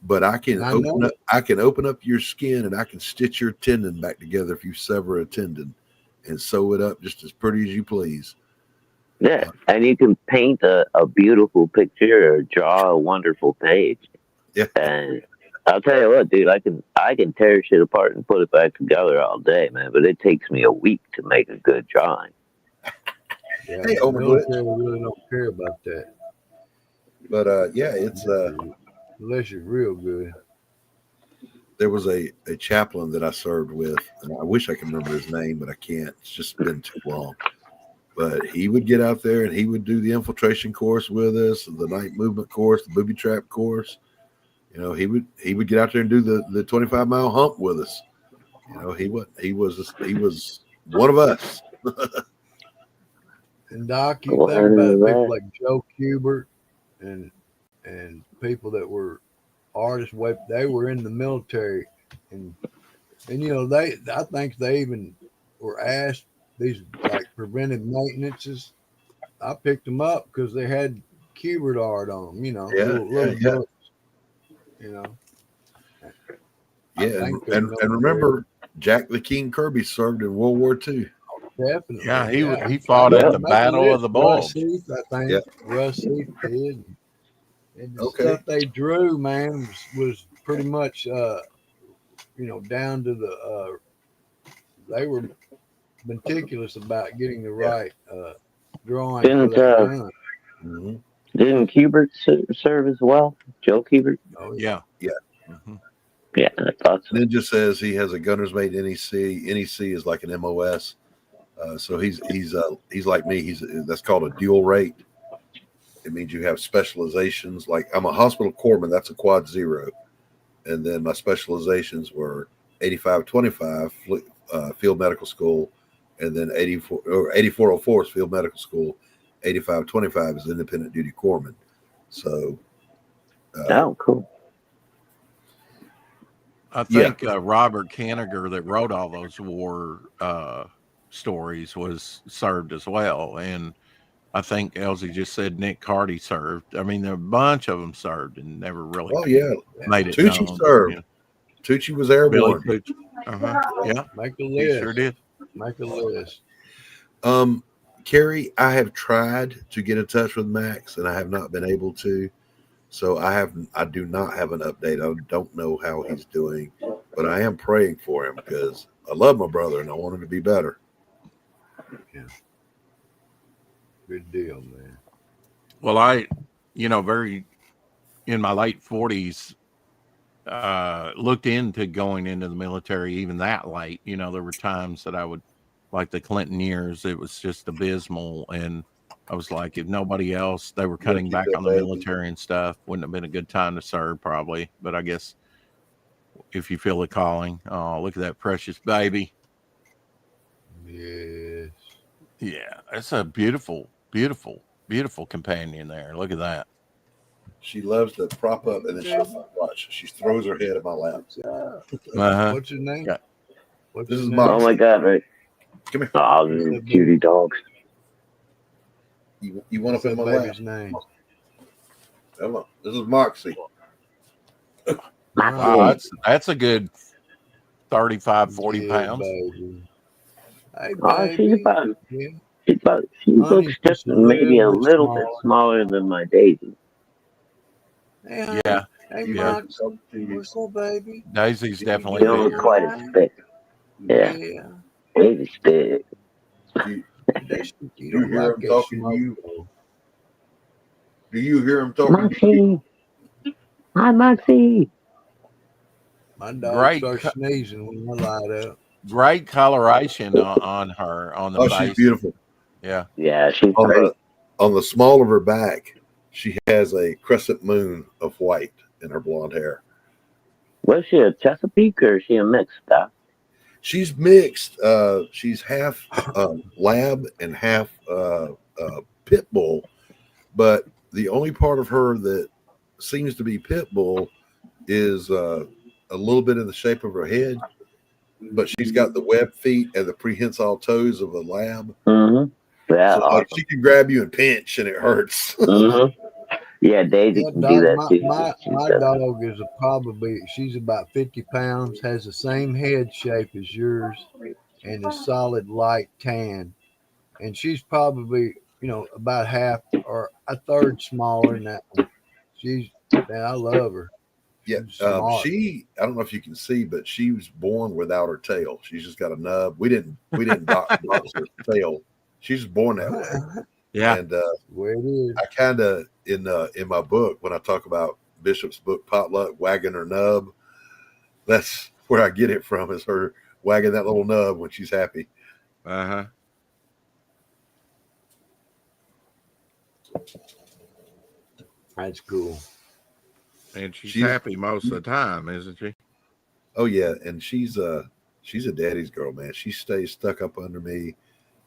but I can open up your skin and I can stitch your tendon back together if you sever a tendon and sew it up just as pretty as you please. Yeah, and you can paint a beautiful picture or draw a wonderful page. Yeah. And I'll tell you what, dude, I can tear shit apart and put it back together all day, man. But it takes me a week to make a good drawing. Yeah, hey, military really don't care about that. But it's unless you're real good. There was a chaplain that I served with, and I wish I could remember his name, but I can't. It's just been too long. But he would get out there and he would do the infiltration course with us, the night movement course, the booby trap course. He would get out there and do the 25-mile hump with us. He was one of us. And Doc, you think about people like Joe Kubert and people that were artists. They were in the military, and I think they even were asked these like preventive maintenances. I picked them up because they had Kubert art on them. Little books. Yeah, and remember, Jack the King Kirby served in World War II. Definitely. Yeah, he fought at the Battle of the Bulge. Russ Heath did. And the stuff they drew, man, was pretty much, down to the. They were meticulous about getting the right drawing. Didn't Kubert serve as well? Joe Kubert? Oh yeah. Mm-hmm. Yeah, I thought so. Ninja says he has a gunner's mate NEC. NEC is like an MOS. So he's like me. That's called a dual rate. It means you have specializations. Like I'm a hospital corpsman, that's a quad 0. And then my specializations were 8525 field medical school, and then 8404 is field medical school. 8525 is independent duty corpsman. So, oh, cool. I think Robert Kanigher, that wrote all those war stories, was served as well. And I think Elsie just said Nick Carty served. I mean, there were a bunch of them served and never really made it Tucci known. served. Yeah. Tucci was airborne. Billy Tucci. Yeah. Make a He list. sure did. Make a list. Carrie, I have tried to get in touch with Max, and I have not been able to. So I do not have an update. I don't know how he's doing, but I am praying for him because I love my brother and I want him to be better. Yeah. Good deal, man. Well, I, very in my late 40s, looked into going into the military even that late. There were times that I would, like the Clinton years, it was just abysmal. And I was like, if nobody else, they were cutting back on the military and stuff. Wouldn't have been a good time to serve, probably. But I guess if you feel the calling, oh, look at that precious baby. Yes. Yeah, it's a beautiful, beautiful, beautiful companion there. Look at that. She loves to prop up and then she'll watch. She throws her head in my lap. What's your name? Yeah. This is Oh my God, right. Come here. Oh, these cutie dogs. You want to put my baby's lap? name? Come on. This is Moxie. Wow, that's a good 35, 40 pounds. Baby. Hey, Oh, she's baby. about. Yeah. She looks just maybe a little bit smaller than my Daisy. Hey, Yeah. Hey, Yeah. Max. What's up, baby? Daisy's definitely She don't look bigger. quite as thick. Yeah. Daisy's thick. You You hear him talking to you? Do you hear him talking to you? Moxie. Hi, Moxie. My dog Great starts sneezing when I light up. Great coloration on her, on the Oh, face. she's beautiful. Yeah. Yeah, she's on the small of her back, she has a crescent moon of white in her blonde hair. Was she a Chesapeake or is she a mixed stuff? She's mixed. She's half lab and half pit bull, but the only part of her that seems to be pit bull is a little bit in the shape of her head, but she's got the web feet and the prehensile toes of a lab. Mm-hmm. Yeah, so, like, she can grab you and pinch, and it hurts. Mm-hmm. Yeah, Daisy can do that too. My dog is she's about 50 pounds, has the same head shape as yours, and a solid light tan. And she's probably, about half or a third smaller than that one. Man, I love her. Yeah, I don't know if you can see, but she was born without her tail. She's just got a nub. We didn't box her tail. She's just born that way. Yeah, and where it is. I kind of in my book when I talk about Bishop's book Potluck wagging her nub, that's where I get it from. Is her wagging that little nub when she's happy. That's cool. And she's happy most of the time, isn't she? Oh yeah, and she's a daddy's girl, man. She stays stuck up under me.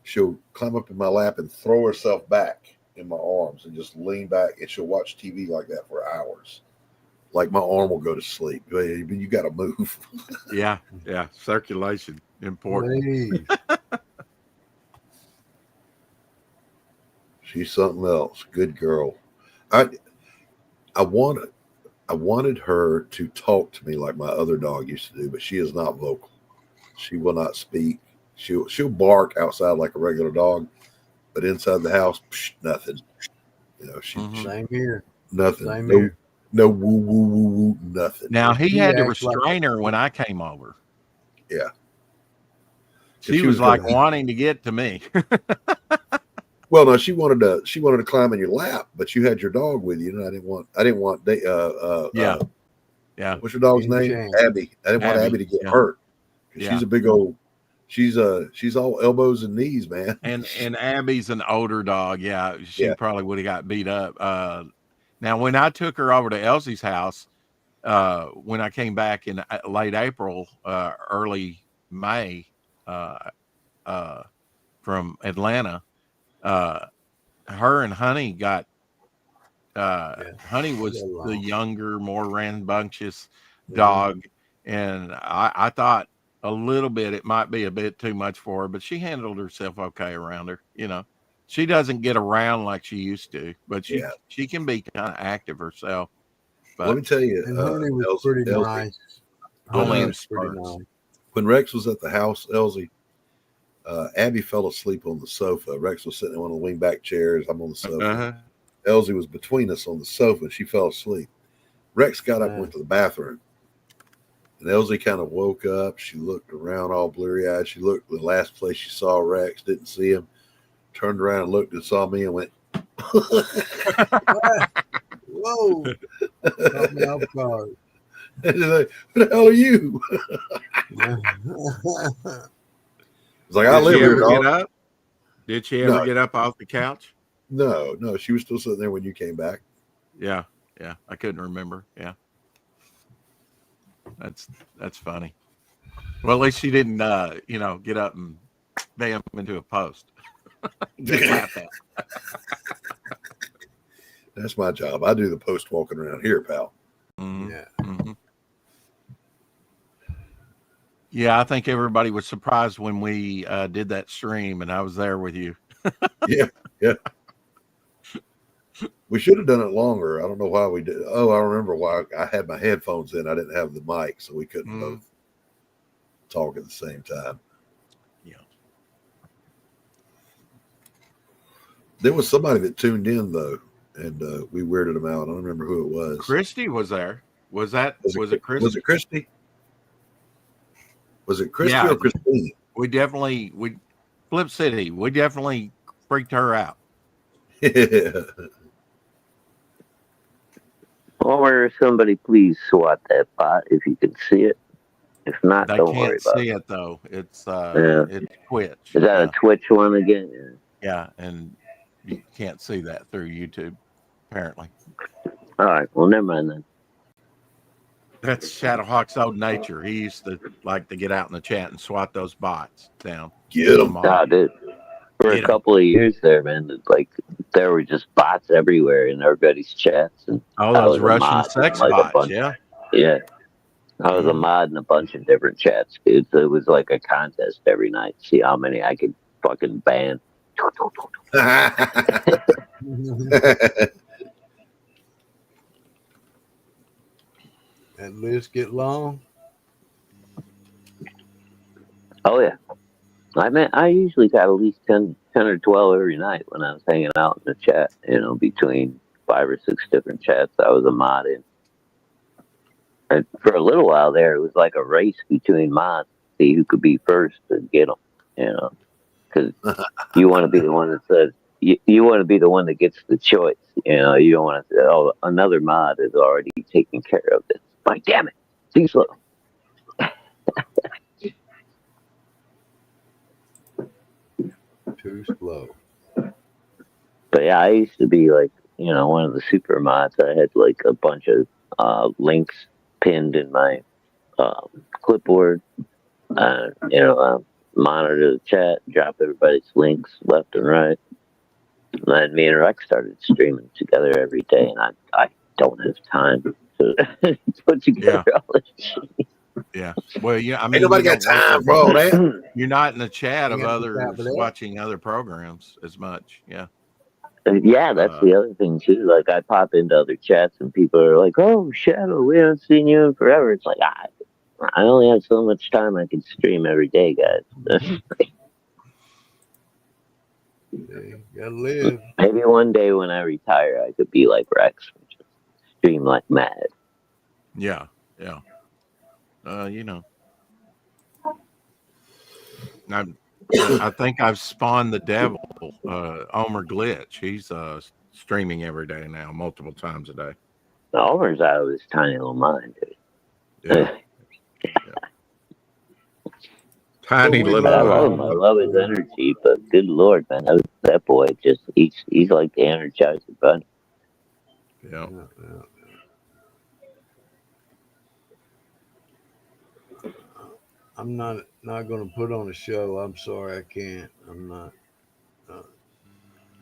She'll climb up in my lap and throw herself back in my arms and just lean back, and she'll watch TV like that for hours. Like my arm will go to sleep. You got to move. Yeah. Circulation important. She's something else. Good girl. I wanted her to talk to me like my other dog used to do, but she is not vocal. She will not speak. She'll bark outside like a regular dog, but inside the house, nothing. Same here. Nothing. Same here. No woo woo woo woo. Nothing. Now he had to restrain her when I came over. Yeah. She was like wanting to get to me. Well, no, she wanted to climb in your lap, but you had your dog with you, and I didn't want yeah. What's your dog's name? Abby. I didn't want Abby to get hurt. She's a big old she's all elbows and knees, man. And Abby's an older dog. Yeah, she probably would have got beat up. Now, when I took her over to Elsie's house, when I came back in late April, early May, from Atlanta, her and Honey got. Honey was the younger, more rambunctious dog, and I thought a little bit it might be a bit too much for her, but she handled herself okay around her. You know, she doesn't get around like she used to, but she can be kind of active herself. But let me tell you, and Honey was Elsie, pretty nice. Only in pretty spurts. nice. When Rex was at the house, Elsie, Abby fell asleep on the sofa. Rex was sitting in one of the wingback chairs. I'm on the sofa. Elsie was between us on the sofa. She fell asleep. Rex got up and went to the bathroom. And Elsie kind of woke up. She looked around all bleary-eyed. She looked the last place she saw Rex, didn't see him. Turned around and looked and saw me and went, whoa. Caught me off guard. And she's like, "Who the hell are you?" It's like, I live here, dog. Get up? Did she ever get up off the couch? No, she was still sitting there when you came back. Yeah, I couldn't remember. Yeah, that's funny. Well, at least she didn't, get up and bam into a post. Get laughed at. That's my job. I do the post walking around here, pal. Mm-hmm. Yeah. Mm-hmm. Yeah, I think everybody was surprised when we did that stream, and I was there with you. Yeah. We should have done it longer. I don't know why we did. Oh, I remember why. I had my headphones in. I didn't have the mic, so we couldn't both talk at the same time. Yeah. There was somebody that tuned in though, and we weirded them out. I don't remember who it was. Christy was there. Was it Christy? Was it Christy? Was it Christy or Christine? Flip City. We definitely freaked her out. Yeah. Or somebody please swat that bot if you can see it. If not, don't worry about it. They can't see it though. It's Twitch. Is that a Twitch one again? Yeah, and you can't see that through YouTube, apparently. All right, well, never mind then. That's Shadowhawk's old nature. He used to like to get out in the chat and swat those bots down. Get them. Nah, dude. For a couple of years there, man, like there were just bots everywhere in everybody's chats. And those Russian sex bots, yeah. Yeah. I was a mod in a bunch of different chats, dude. So it was like a contest every night. See how many I could fucking ban. That list get long? Oh, yeah. I usually got at least 10 or 12 every night when I was hanging out in the chat, between 5 or 6 different chats I was a mod in. And for a little while there, it was like a race between mods to see who could be first to get them, because you want to be the one that says, you want to be the one that gets the choice. You don't want to say, oh, another mod is already taking care of this. Like, damn it, too slow. Too slow. But yeah, I used to be like, one of the super mods. I had like a bunch of links pinned in my clipboard. Monitor the chat, drop everybody's links left and right. And then me and Rex started streaming together every day, and I don't have time to put together all this shit. Yeah. Well, yeah. I mean, ain't nobody got time for all that. You're not in the chat of others watching other programs as much. Yeah. Yeah, that's the other thing too. Like I pop into other chats and people are like, "Oh, Shadow, we haven't seen you in forever." It's like I only have so much time I can stream every day, guys. Gotta live. Maybe one day when I retire, I could be like Rex, and just stream like mad. Yeah. I think I've spawned the devil, Omer Glitch. He's streaming every day now, multiple times a day. Omer's out of his tiny little mind, dude. Yeah. Tiny we little I love love bug. him. I him. love his energy, but good lord, man, that boy just he's like the Energizer Bunny. Yeah. Yeah. I'm not going to put on a show. I'm sorry, I can't. I'm not uh,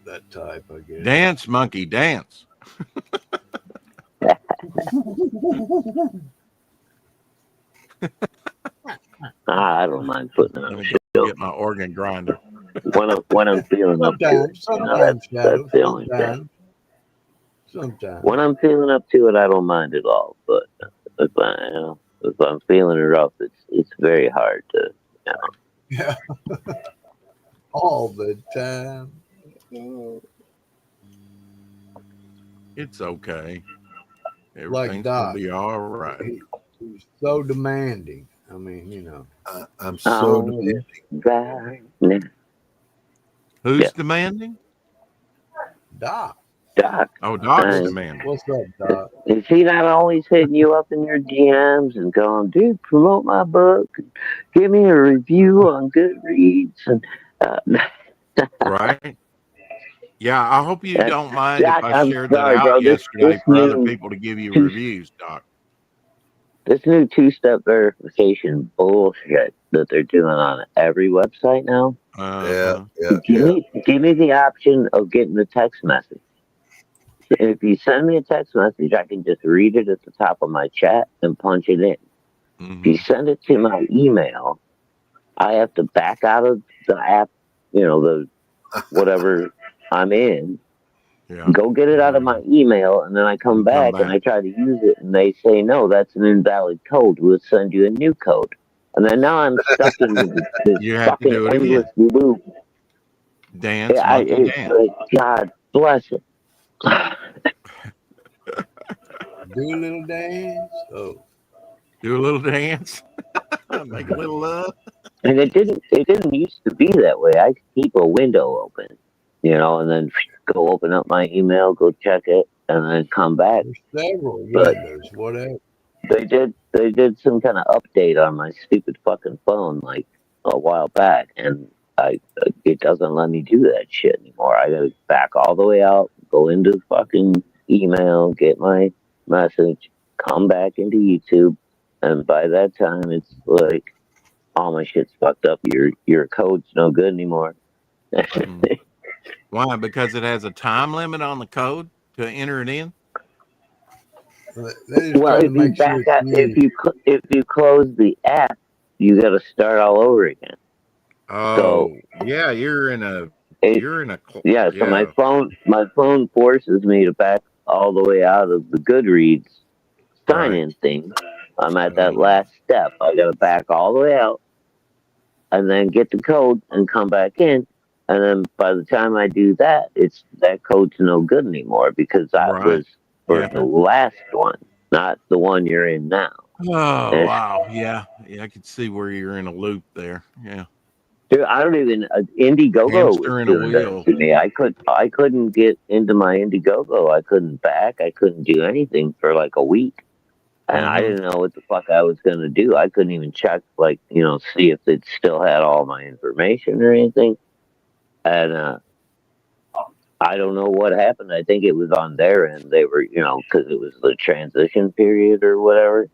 that type, I guess. Dance, monkey, dance. I don't mind putting on Let a me go show get my organ grinder. when I'm feeling up to it. Sometimes, That's Shadow. the only thing. Sometimes. When I'm feeling up to it, I don't mind at all. But if I'm feeling it rough, it's very hard to. Yeah. All the time. Oh. It's okay. Like Everything's gonna Doc. be all right. He's so demanding. I mean, I'm so Oh, demanding. right. Who's Yeah, demanding? Doc. Doc. Oh, Doc's Uh, demanding. What's up, Doc? is he not always hitting you up in your DMs and going, dude, promote my book, give me a review on Goodreads, and uh, Right? Yeah, I hope you and, don't mind if Doc, I I'm shared that sorry, out bro. yesterday for other people to give you Two reviews, Doc. this new two-step verification bullshit that they're doing on every website now. Yeah, Uh-huh. Give me the option of getting the text message. If you send me a text message, I can just read it at the top of my chat and punch it in. If you Mm-hmm. send it to my email, I have to back out of the app, the whatever I'm in, Yeah. go get it out of my email, and then I come And come back and back. I try to use it, and they say, no, that's an invalid code. We'll send you a new code. And then now I'm stuck in this You have to fucking do it endless again. loop. Dance, monkey, It's dance. like, God bless it. Do a little dance. Oh. Do a little dance. Make a little love. And it didn't used to be that way. I could keep a window open, and then go open up my email, go check it, and then come back. There's several But windows. Whatever. they did some kind of update on my stupid fucking phone like a while back, and it doesn't let me do that shit anymore. I gotta back all the way out, go into fucking email, get my message, come back into YouTube, and by that time it's like all my shit's fucked up. Your code's no good anymore. Mm. Why? Because it has a time limit on the code to enter it in? They're just Well, trying to if you make sure back it's out, you. if you close the app, you got to start all over again. So Oh, yeah, it, yeah. So yeah, my phone forces me to back all the way out of the Goodreads sign right. in thing. I'm at that Oh, last step. I got to back all the way out and then get the code and come back in. And then by the time I do that, that code's no good anymore because that right. was for Yeah. the last one, not the one you're in now. Oh, And wow. Yeah. Yeah, I could see where you're in a loop there. Yeah. dude, I don't even. Indiegogo was Hamster in a doing that wheel. to me. I couldn't get into my Indiegogo. I couldn't back. I couldn't do anything for like a week, and I Mm-hmm. didn't know what the fuck I was gonna do. I couldn't even check, like, see if it still had all my information or anything. And I don't know what happened. I think it was on their end. They were, because it was the transition period or whatever.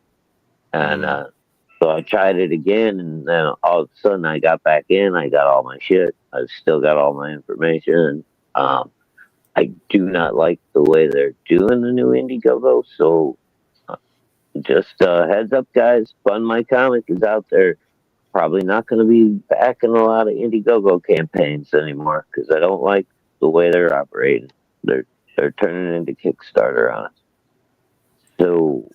And Mm-hmm. so I tried it again, and then all of a sudden I got back in. I got all my shit. I still got all my information. I do not like the way they're doing the new Indiegogo. So uh, just heads up, guys. Fund My Comic is out there. Probably not going to be backing a lot of Indiegogo campaigns anymore because I don't like the way they're operating. They're turning into Kickstarter on us. So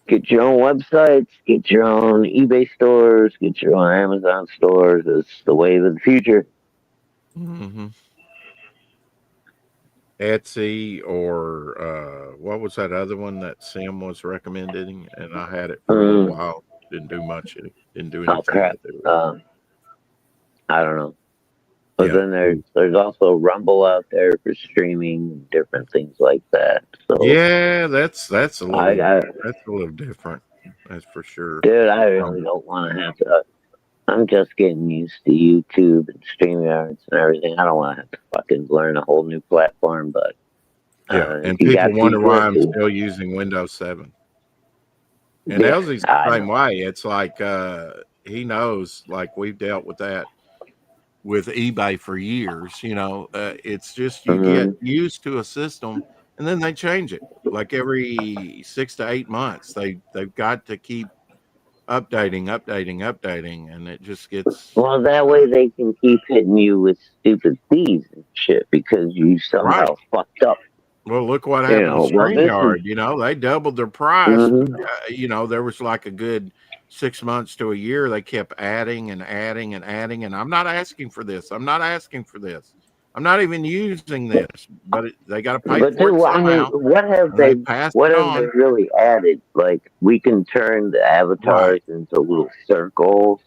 get your own websites, get your own eBay stores, get your own Amazon stores. It's the wave of the future. Mm-hmm. Etsy or what was that other one that Sam was recommending? And I had it for a little Mm, while. Didn't do much. Didn't do oh anything crap. with it. I don't know. But Yeah. then there's also Rumble out there for streaming and different things like that. So Yeah, that's a I, little I that's a little different. That's for sure. dude, I really Um, don't want to have to. I'm just getting used to YouTube and StreamYards and everything. I don't want to have to fucking learn a whole new platform, but Yeah, and you people got to be wonder why good I'm to. still using Windows 7. And Yeah, Elsie's the I same know. way. It's like he knows, like we've dealt with that with eBay for years. It's just you get Hmm. used to a system, and then they change it. Like every 6 to 8 months, they've got to keep updating, and it just gets Well, that way they can keep hitting you with stupid fees and shit because you right. somehow fucked up. Well, look what You happened know, to well, this is. StreamYard. They doubled their price, but Hmm. there was like a good 6 months to a year. They kept adding and adding and adding, and I'm not asking for this. I'm not asking for this. I'm not even using this, but they got to pay But for it dude, I mean, somehow, and they pass what it have they on. really added? Like, we can turn the Right. avatars into little circles,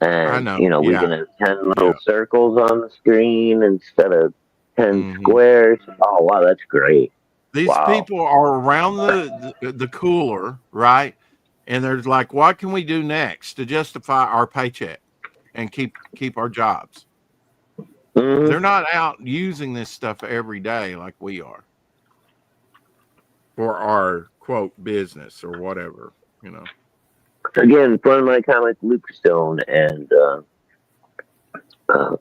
I and know. we Yeah. can have 10 little Yeah. circles on the screen instead of 10 hmm squares. Oh wow, that's great. These Wow. people are around the cooler, right? And they're like, what can we do next to justify our paycheck and keep our jobs? Hmm. They're not out using this stuff every day like we are for our quote business or whatever. Again, Fun My Comic, Luke Stone, and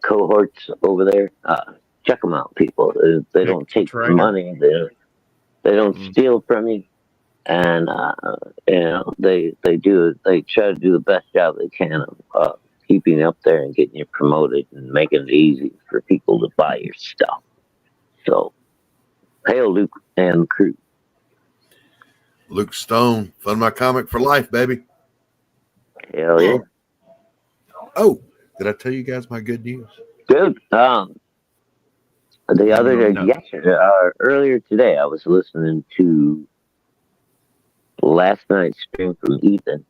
cohorts over there. Check them out, people. They don't Pixel take Trader. money. They don't Mm. steal from you, and they try to do the best job they can of keeping you up there and getting you promoted and making it easy for people to buy your stuff. So, hail Luke and crew. Luke Stone, Fun My Comic for life, baby. Hell yeah, Oh, did I tell you guys my good news? dude. The other day, No. yesterday, earlier today, I was listening to last night's stream from Ethan,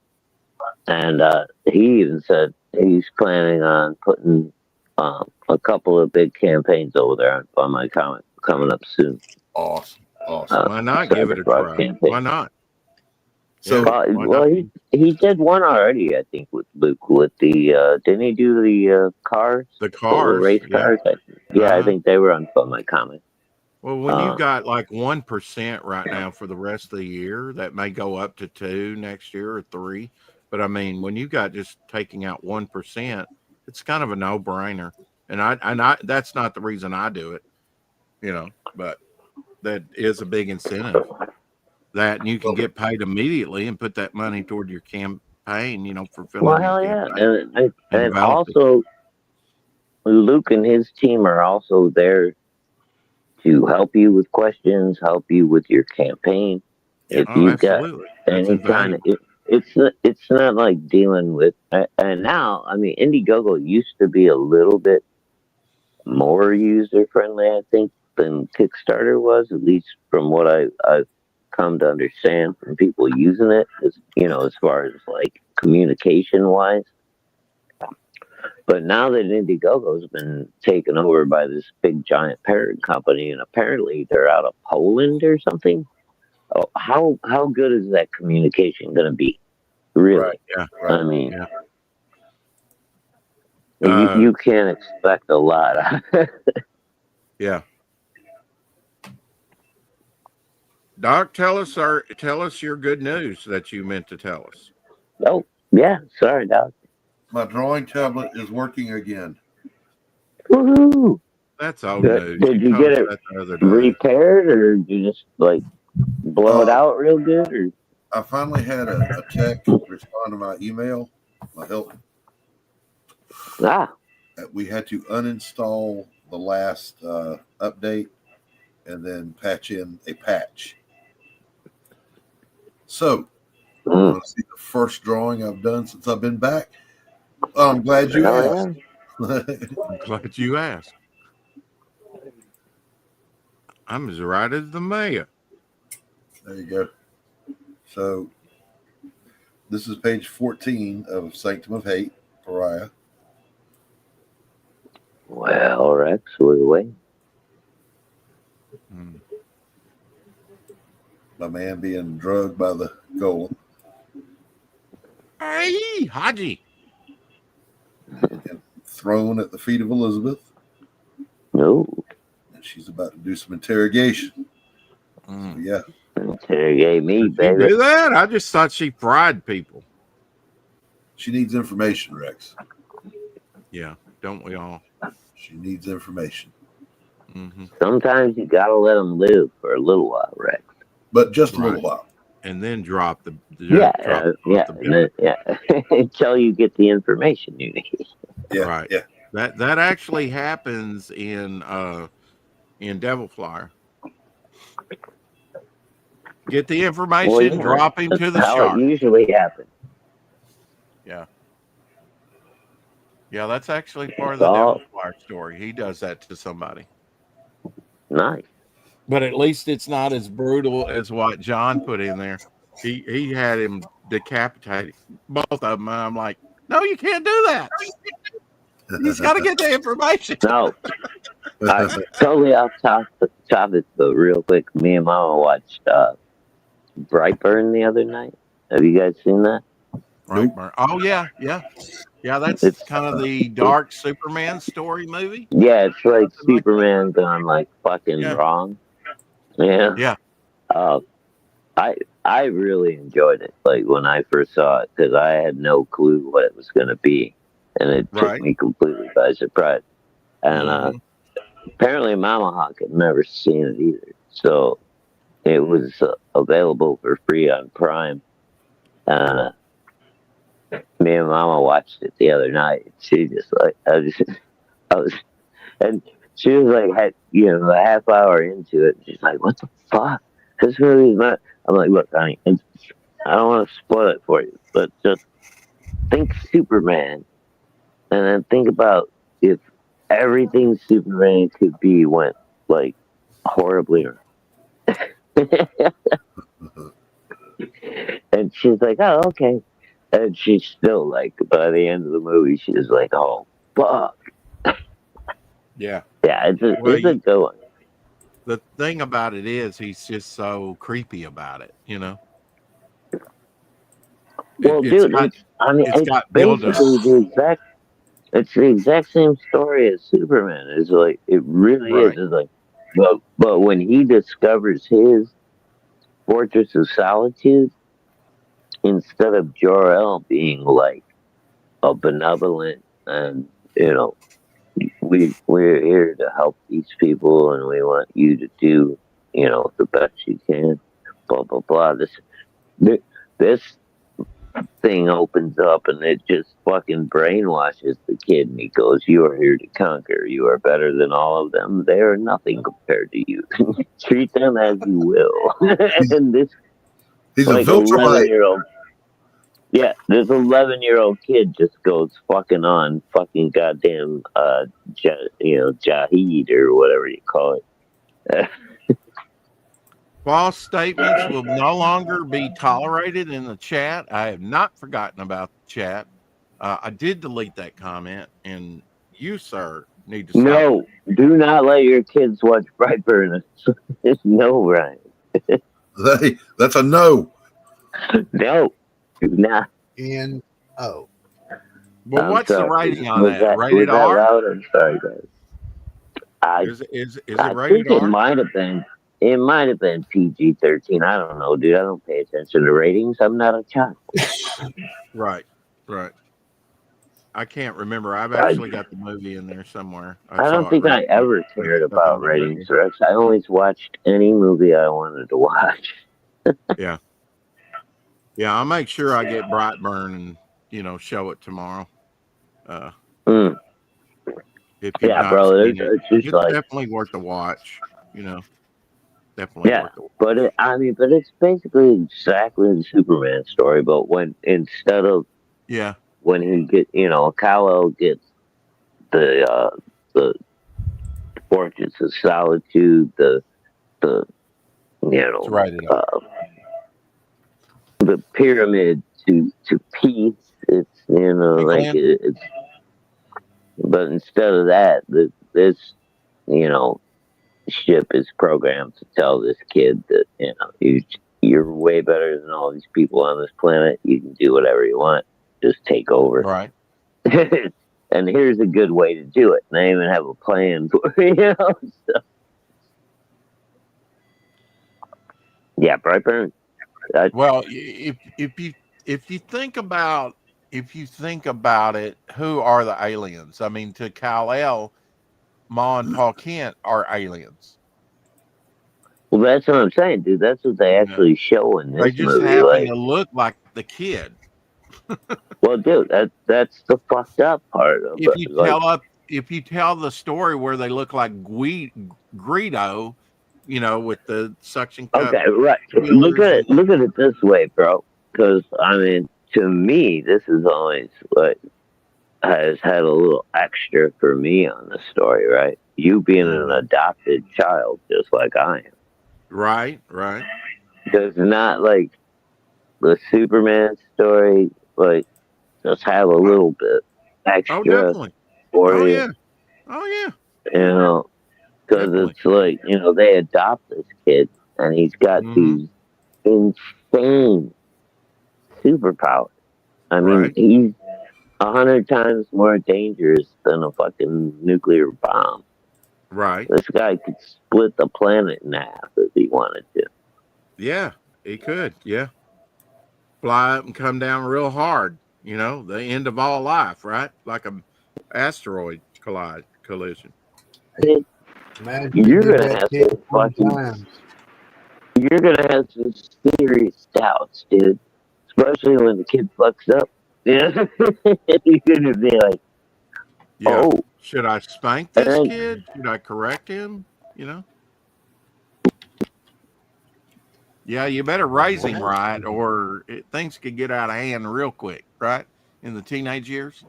and he even said he's planning on putting a couple of big campaigns over there on Fun My Comic coming up soon. Awesome. Awesome. Why not give it a Cyberfrog try? campaign. Why not? So, Yeah. Why Well, not? he did one already, I think, with Luke. With the didn't he do the cars, The the little cars. race Yeah. cars? Yeah, I think they were on Fun My Comic. Well, when you got like 1% right now for the rest of the year, that may go up to 2 next year or 3. But I mean, when you got just taking out 1%, it's kind of a no-brainer. And I that's not the reason I do it, but that is a big incentive. That and you can get paid immediately and put that money toward your campaign, Well, fulfilling your hell yeah, campaign and and develop it. also Luke and his team are also there to help you with questions, help you with your campaign. yeah. If Oh, you've got absolutely. That's any kind of, invaluable. it's not like dealing with. And now, I mean, Indiegogo used to be a little bit more user friendly, I think, than Kickstarter was. At least from what I've come to understand from people using it, as far as like communication wise. But now that Indiegogo's been taken over by this big giant parent company, and apparently they're out of Poland or something, oh, how good is that communication going to be? Right. Really? Yeah. I mean, Yeah. you can't expect a lot. Yeah. Doc, tell us your good news that you meant to tell us. Oh, yeah. Sorry, Doc. My drawing tablet is working again. Woohoo! That's old news. Did You you told get us it that the other day. repaired, or did you just like blow it Uh, out real good? Or I finally had a tech respond to my email, my help. ah, We had to uninstall the last update and then patch in a patch. So, you want to see the first drawing I've done since I've been back? Oh, I'm glad you asked. I'm glad you asked. I'm as right as the mayor. There you go. So, this is page 14 of Sanctum of Hate, Pariah. well, Rex, we're away. My man being drugged by the golem. Hey, Haji. throne at the feet of Elizabeth. No. And she's about to do some interrogation. So, yeah. Interrogate me, Did she baby. do that? I just thought she fried people. She needs information, Rex. Yeah, don't we all? She needs information. Mm-hmm. Sometimes you gotta let them live for a little while, Rex. But just a little while. And then drop the until you get the information you need. Yeah, right. Yeah. That actually happens in Devil Flyer. Get the information, drop him to the how shark. it usually happens. Yeah. Yeah, that's actually part of the Devil Flyer story. He does that to somebody. Nice. But at least it's not as brutal as what John put in there. He had him decapitated, both of them. I'm like, no, you can't do that. He's got to get the information. No. Totally off topic, but real quick, me and Mama watched Brightburn the other night. Have you guys seen that? Brightburn. Oh, yeah. That's kind of the dark Superman story movie. Yeah, it's like Superman gone like fucking wrong. Yeah. Yeah. I really enjoyed it. Like when I first saw it, because I had no clue what it was going to be, and it took me completely by surprise. And apparently, Mama Hawk had never seen it either, so it was available for free on Prime. Me and Mama watched it the other night. She just like and she was like, a half hour into it. She's like, "What the fuck? This movie is not." I'm like, "Look, honey, I don't want to spoil it for you, but just think Superman, and then think about if everything Superman could be went like horribly wrong." And she's like, "Oh, okay." And she's still like, by the end of the movie, she's like, "Oh, fuck." Yeah. Yeah, it's a good one. The thing about it is, he's just so creepy about it, you know? Well, dude, it's basically the exact same story as Superman. It's like, it really is. It's like, but when he discovers his Fortress of Solitude, instead of Jor-El being like a benevolent and, we're here to help these people and we want you to do, the best you can, blah, blah, blah. This thing opens up and it just fucking brainwashes the kid and he goes, "You are here to conquer. You are better than all of them. They are nothing compared to you. Treat them as you will." And he's like a filter 11-year-old. Yeah, this 11-year-old kid just goes fucking goddamn Jahid or whatever you call it. False statements will no longer be tolerated in the chat. I have not forgotten about the chat. I did delete that comment, and you, sir, need to stop. No, do not let your kids watch Brightburn. No, Ryan. That's a no. No, do not. N-O. Well, what's the rating on was that? Rated was R? Loud? I'm sorry, guys. Is it I rated think R? it might have been. It might have been PG-13. I don't know, dude. I don't pay attention to ratings. I'm not a child. Right. I can't remember. I've actually got the movie in there somewhere. I don't think I ever cared about ratings, Rex. I always watched any movie I wanted to watch. Yeah. Yeah, I'll make sure I get Brightburn and, show it tomorrow. If you've not bro, seen it's like, definitely worth the watch, Definitely worth the watch. But it's basically exactly the Superman story, but instead of when he Kal-El gets the Fortress of Solitude, the pyramid to peace. It's it's. But instead of that, this ship is programmed to tell this kid that you're way better than all these people on this planet. You can do whatever you want. Just take over. Right. and here's a good way to do it. And they even have a plan for it, So, yeah, Brightburn. Well, if you think about it, who are the aliens? I mean, to Kal-El, Ma and Paul Kent are aliens. Well, that's what I'm saying, dude. That's what they actually show in They this just movie. happen to look like the kid. Well, dude, that's the fucked up part of If it. you tell the story where they look like Greedo, with the suction cup Okay, right. fillers and Look at it this way, bro. Because I mean, to me, this is always like has had a little extra for me on the story, right? You being an adopted child, just like I am, right, does not like the Superman story, like just have a little bit oh, extra definitely. for Oh you, yeah. Oh yeah. because Definitely. it's like they adopt this kid and he's got these insane superpowers. I mean, Right. he's 100 times more dangerous than a fucking nuclear bomb. Right. This guy could split the planet in half if he wanted to. Yeah, he could. Yeah. Fly up and come down real hard. The end of all life, right? Like a asteroid collision. Imagine he You're did gonna that have 10, some 20 fucking, times. you're gonna have some serious doubts, dude. Especially when the kid fucks up. Yeah, you're gonna be like, Yeah. oh, Should I spank and this then, kid? Should I correct him? Yeah, you better raise him right, or things could get out of hand real quick, right? In the teenage years.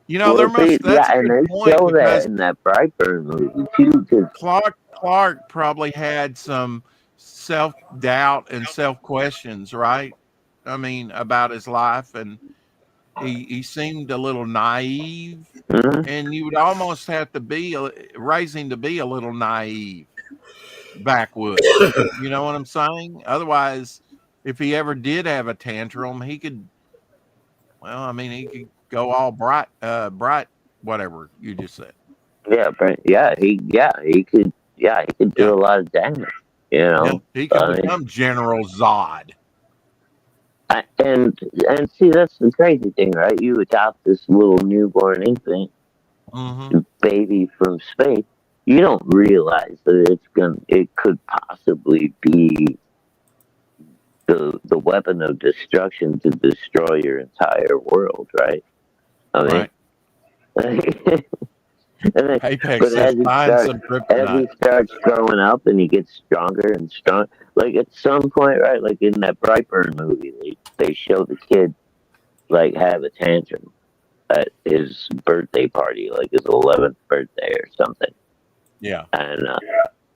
well, see, That's yeah, a and good they point show that because in that Brightburn movie too. Cause Clark probably had some self-doubt and self-questions, right? I mean, about his life, and he seemed a little naive, and you would almost have to raise him to be a little naive, backwoods. You know what I'm saying? Otherwise, if he ever did have a tantrum, he could. Well, I mean, he could go all bright, whatever you just said. yeah, but he could do Yeah, a lot of damage. yeah, he could I mean, become General Zod. and see, that's the crazy thing, right? You adopt this little newborn infant Mm-hmm. baby from space. You don't realize that it could possibly be the weapon of destruction to destroy your entire world, right? I mean, Right. and then, Apex but says find some as he kryptonite. starts growing up and he gets stronger and strong, like at some point, right? Like in that Brightburn movie, they show the kid like have a tantrum at his birthday party, like his 11th birthday or something, Yeah. and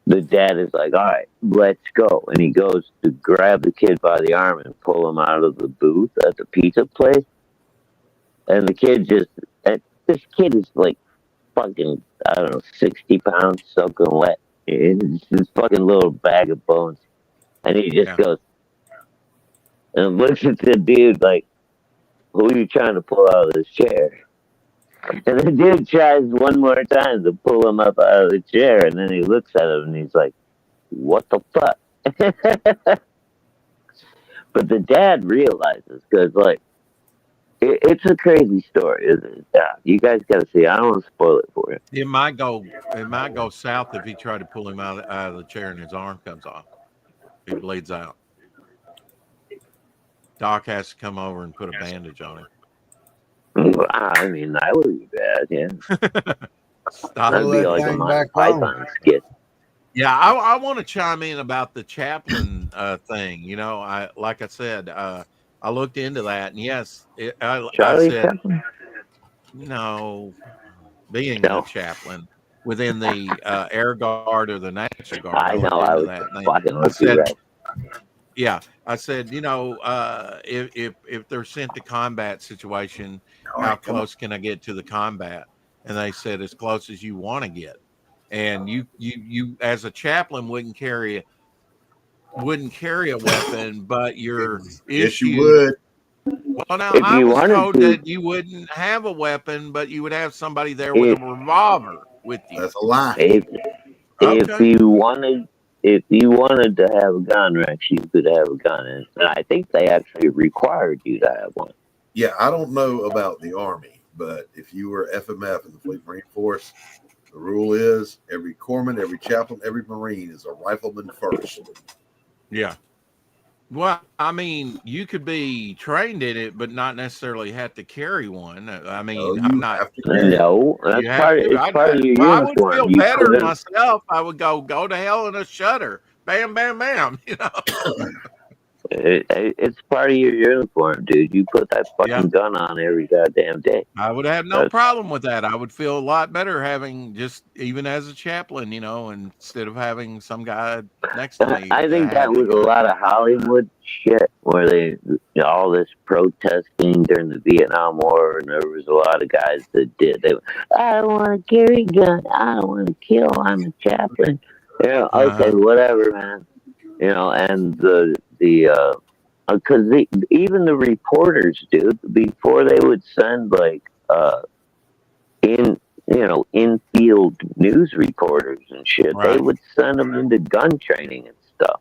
the dad is like, "All right, let's go," and he goes to grab the kid by the arm and pull him out of the booth at the pizza place, and the kid this kid is like fucking, I don't know, 60 pounds soaking wet. It's this fucking little bag of bones. And he just goes and looks at the dude like, who are you trying to pull out of this chair? And the dude tries one more time to pull him up out of the chair. And then he looks at him and he's like, what the fuck? But the dad realizes, because, like, it's a crazy story, isn't it? You guys got to see. I don't want to spoil it for you. It might go south if he tried to pull him out of the chair and his arm comes off. He bleeds out. Doc has to come over and put a bandage on him. I mean, that would be bad, yeah. Stop. That'd be like a Monty Python skit. Yeah, I want to chime in about the Chaplin thing. Like I said, I looked into that, and yes, I said, Chaplin? no, being a chaplain within the Air Guard or the National Guard, I looked into that. And I said, yeah, I said, if they're sent to combat situation, how close can I get to the combat? And they said as close as you want to get. And you as a chaplain wouldn't carry a weapon, but you're Yes, you issued. would. Well, now If I you was wanted told to, that you wouldn't have a weapon, but you would have somebody there with a if revolver with you. That's a lie. if Okay. you wanted to have a gun, Rex, you could have a gun, and I think they actually required you to have one. Yeah, I don't know about the Army, but if you were FMF in the Fleet Marine Force, the rule is every corpsman, every chaplain, every Marine is a rifleman first. Yeah. Well, I mean, you could be trained in it, but not necessarily have to carry one. I mean, No, I'm you not. have to carry it. No, You that's have to. it's part of your Well, I would uniform. feel You better put it. myself. I would go to hell in a shutter. Bam, bam, bam. You know. It's part of your uniform, dude. You put that Yeah. fucking gun on every goddamn day. I would have no problem with that. I would feel a lot better having just even as a chaplain, you know, instead of having some guy next to me. I think that have the was a gun. lot of Hollywood shit where they all this protesting during the Vietnam War, and there was a lot of guys that did. I don't want to carry a gun. I don't want to kill. I'm a chaplain. Yeah, okay, whatever, man. You know, and the because even the reporters, dude, before they would send like in in-field news reporters and shit, they would send them into gun training and stuff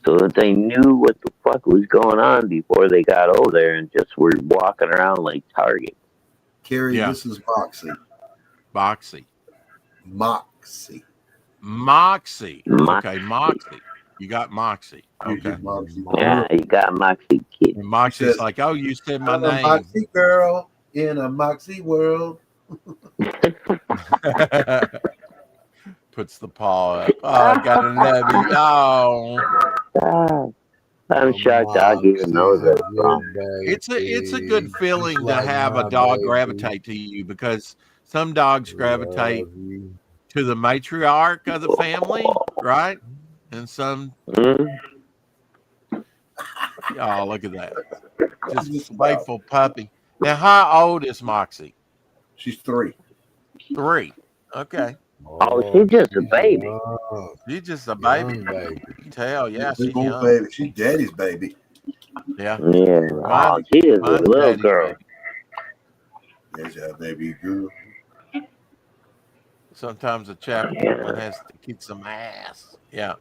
so that they knew what the fuck was going on before they got over there and just were walking around like targets. Carrie, this is Moxie. Moxie. Okay, Moxie. You got Moxie. Okay. Yeah, you got Moxie, kid. And Moxie's like, oh, you said my I'm name. a Moxie girl in a Moxie world. Puts the paw up. Oh, I gotta love you. Oh. I'm shocked dog even knows that song. It's a good feeling to have a dog gravitate to you because some dogs gravitate to the matriarch of the family, right? And some oh, look at that. Just a playful puppy. Now, how old is Moxie? She's 3. 3. Okay. Oh, she's just a baby. She's just a baby. You can tell, yeah, she's young. Baby. She's daddy's baby. Yeah. Yeah. Oh, she is a little girl. There's that baby girl. Sometimes a chaplain has to kick some ass. Yeah.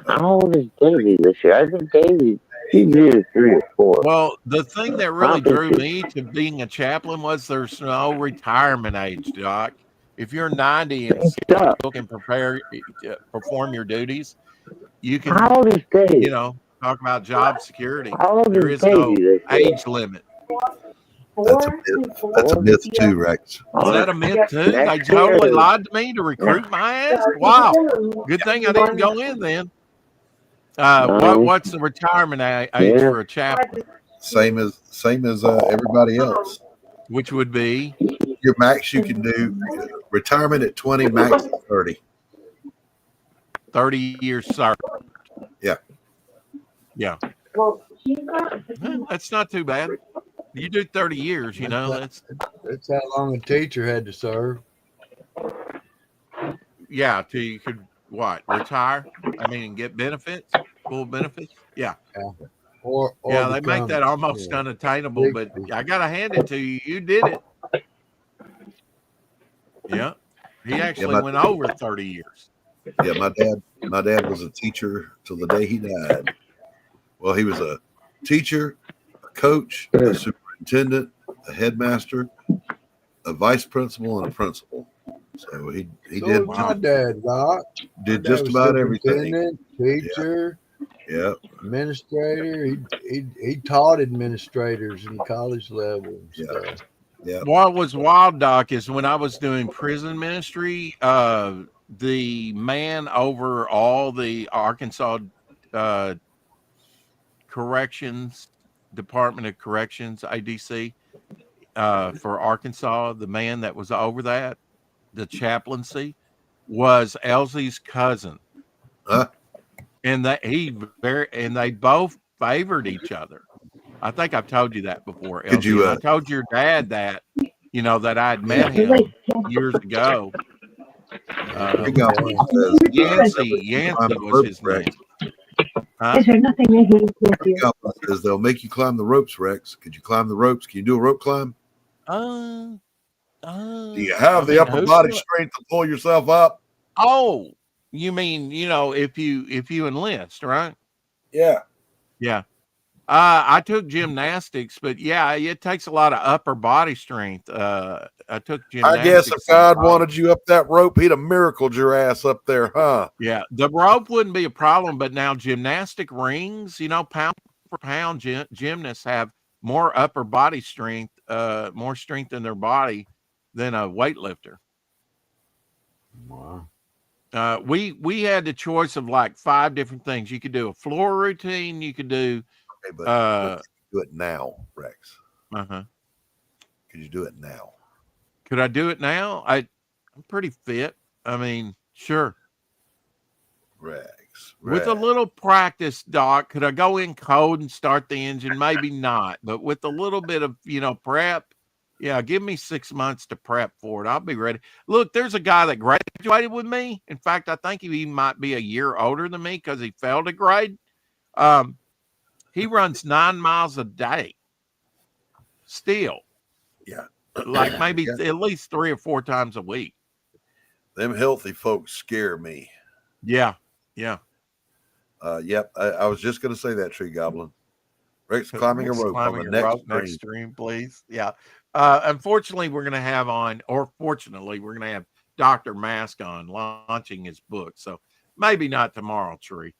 How old is Daisy this year? I think Daisy's either 3 or 4. Well, the thing that really drew me to being a chaplain was there's no retirement age, Doc. If you're 90 and still can perform your duties, you can, how old is Daisy? You know, talk about job security. How old there is is no Daisy age limit. That's a myth too, Rex. Is that a myth too? They totally lied to me to recruit my ass? Wow. Good thing I didn't go in then. What's the retirement age for a chaplain? Same as everybody else. Which would be your max you can do retirement at 20, max at 30. 30 years served. Yeah. Yeah. That's not too bad. You do 30 years, you know. That's how long a teacher had to serve. Yeah, till you could retire? I mean, get benefits, full benefits. Yeah. Or they make that almost unattainable, but I gotta hand it to you. You did it. Yeah. He actually went over 30 years. Yeah, my dad was a teacher till the day he died. Well, he was a teacher, a coach, a superintendent, a headmaster, a vice principal, and a principal. So he did. My dad, Doc. Did just about everything. Teacher. Yeah. Administrator. He taught administrators in college level. And stuff. Yeah. What was wild, Doc, is when I was doing prison ministry, the man over all the Arkansas Department of Corrections, ADC, for Arkansas, the man that was over that, the chaplaincy, was Elsie's cousin. And they both favored each other. I think I've told you that before, Elsie. I told your dad that, that I'd met him years ago. Yancey was his name. Is there nothing that he can't do? Couple says they'll make you climb the ropes, Rex. Could you climb the ropes? Can you do a rope climb? Do you have the upper body strength to pull yourself up? Oh, you mean, if you enlist, right? Yeah. Yeah. I took gymnastics, but yeah, it takes a lot of upper body strength. I took gymnastics. I guess if God wanted you up that rope, he'd have miracled your ass up there, huh? Yeah, the rope wouldn't be a problem, but now gymnastic rings, pound for pound, gymnasts have more upper body strength, more strength in their body than a weightlifter. Wow. We had the choice of like 5 different things. You could do a floor routine. You could do. Okay, but do it now, Rex. Uh-huh. Could you do it now? Could I do it now? I'm pretty fit. I mean, sure. Rex. With a little practice, Doc, could I go in cold and start the engine? Maybe not, but with a little bit of, prep, yeah, give me 6 months to prep for it. I'll be ready. Look, there's a guy that graduated with me. In fact, I think he might be a year older than me because he failed a grade. He runs 9 miles a day. Still. Yeah. Like maybe at least 3 or 4 times a week. Them healthy folks scare me. Yeah. Yeah. Yep. I was just going to say that, Tree Goblin. Rex climbing a rope on the next stream, please. Yeah. Unfortunately, we're going to have fortunately, we're going to have Dr. Masque on launching his book. So maybe not tomorrow, Tree.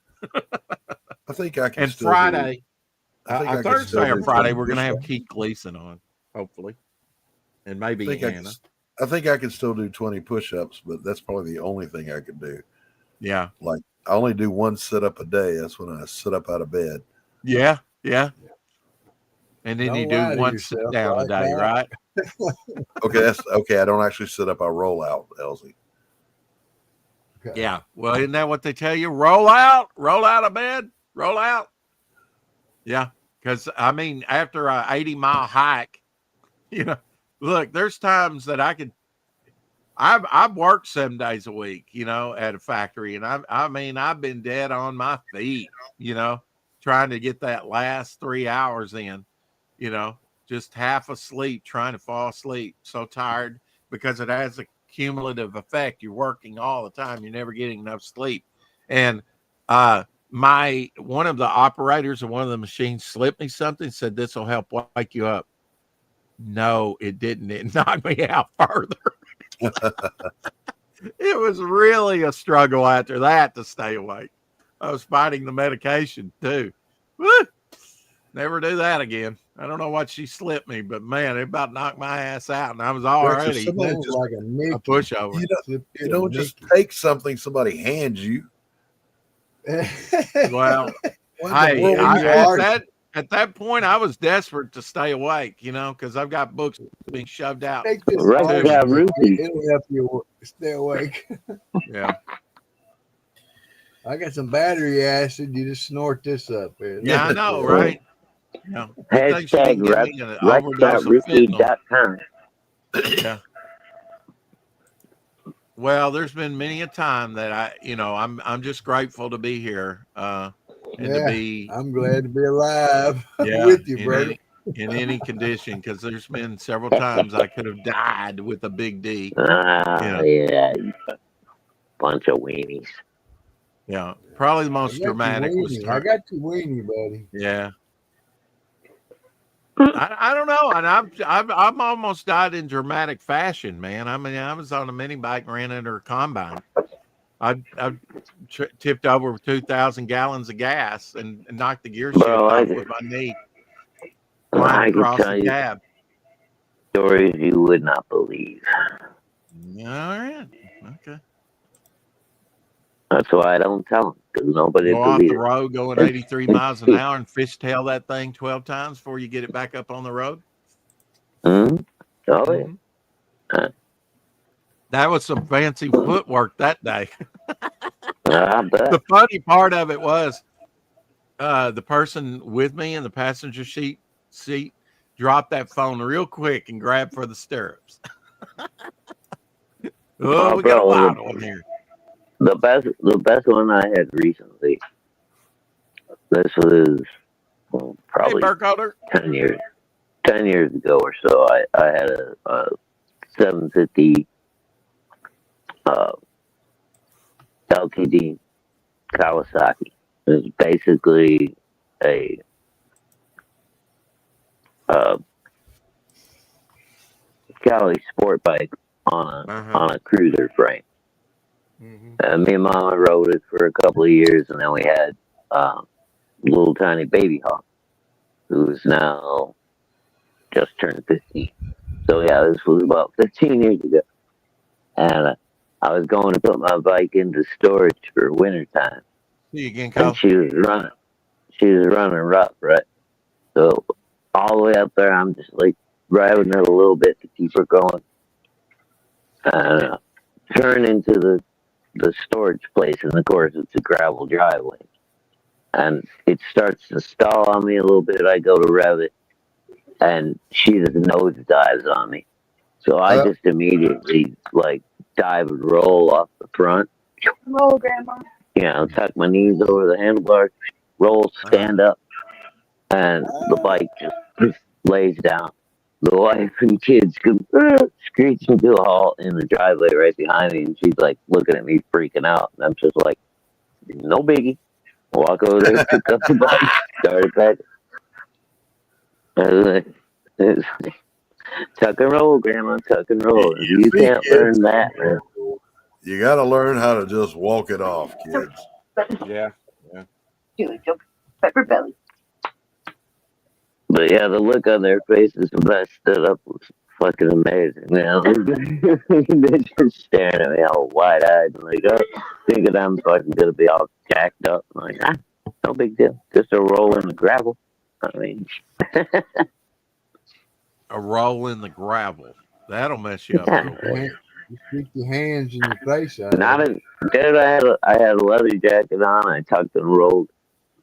I think I can. And Friday, Thursday or Friday, we're going to have Keith Gleason on, hopefully. And maybe Hannah. I think I can still do 20 push-ups, but that's probably the only thing I can do. Yeah. Like I only do 1 sit-up a day. That's when I sit up out of bed. Yeah. Yeah. And then you do 1 sit down a day, right? Okay, that's okay. I don't actually sit up. I roll out, Elsie. Okay. Yeah. Well, isn't that what they tell you? Roll out of bed, roll out. Yeah. Because I mean, after a 80-mile hike, look, there's times that I've worked 7 days a week, at a factory, and I've been dead on my feet, trying to get that last 3 hours in, just half asleep, trying to fall asleep, so tired because it has a cumulative effect. You're working all the time. You're never getting enough sleep. And one of the operators of one of the machines slipped me something, said, this will help wake you up. No, it didn't. It knocked me out further. It was really a struggle after that to stay awake. I was fighting the medication too. Woo! Never do that again. I don't know what she slipped me, but man, it about knocked my ass out, and I was already just like a pushover. You don't just take something somebody hands you. Well, at that point, I was desperate to stay awake, because I've got books being shoved out. Right, it'll help you stay awake. Yeah. I got some battery acid. You just snort this up. Yeah, I know, right? Yeah. #Ricky.com. Yeah. Well, there's been many a time that I'm just grateful to be here. And to be, I'm glad to be alive yeah, with you, brother. In any condition, because there's been several times I could have died with a big D. Yeah, bunch of weenies. Yeah, probably the most dramatic was. I got you weenie, buddy. Yeah. I don't know, and I've almost died in dramatic fashion, man. I mean, I was on a mini bike and ran into a combine. I tipped over 2,000 gallons of gas and knocked the gear shift off with my knee. I can tell you stories you would not believe. All right. Okay. That's why I don't tell them, because nobody go off the road going 83 miles an hour and fishtail that thing 12 times before you get it back up on the road. Mm-hmm. Oh, yeah. That was some fancy footwork that day. I bet. The funny part of it was the person with me in the passenger seat dropped that phone real quick and grabbed for the stirrups. We got a bottle in here. The best one I had recently This was probably Hey, Burkholder. 10 years ago or so. I had a 750 LTD Kawasaki. It was basically a Cali sport bike on a cruiser frame. Me and Mama rode it for a couple of years, and then we had little tiny baby Hawk, who's now just turned 15. So yeah, this was about 15 years ago, and I was going to put my bike into storage for winter time, See you again, and Kyle. she was running rough, right? So all the way up there, I'm just like driving it a little bit to keep her going, and turn into the storage place, and of course it's a gravel driveway, and it starts to stall on me a little bit. I go to rev it, and she just nosedives on me. So I just immediately like dive and roll off the front. Roll, Grandma. Tuck my knees over the handlebars, roll, stand up, and the bike just lays down. The wife and kids come screeching to a halt in the driveway right behind me, and she's like looking at me freaking out. And I'm just like, no biggie. Walk over there, pick up the bike, start it back. Tuck and roll, Grandma, tuck and roll. If you can't learn that, man. You got to learn how to just walk it off, kids. Yeah. Pepper belly. But yeah, the look on their faces when I stood up was fucking amazing, man. They're just staring at me all wide eyed, like, thinking I'm fucking gonna be all jacked up. I'm like, no big deal. Just a roll in the gravel. I mean, a roll in the gravel. That'll mess you up real quick. You stick your hands in your face. Dude, I had a leather jacket on. I tucked and rolled.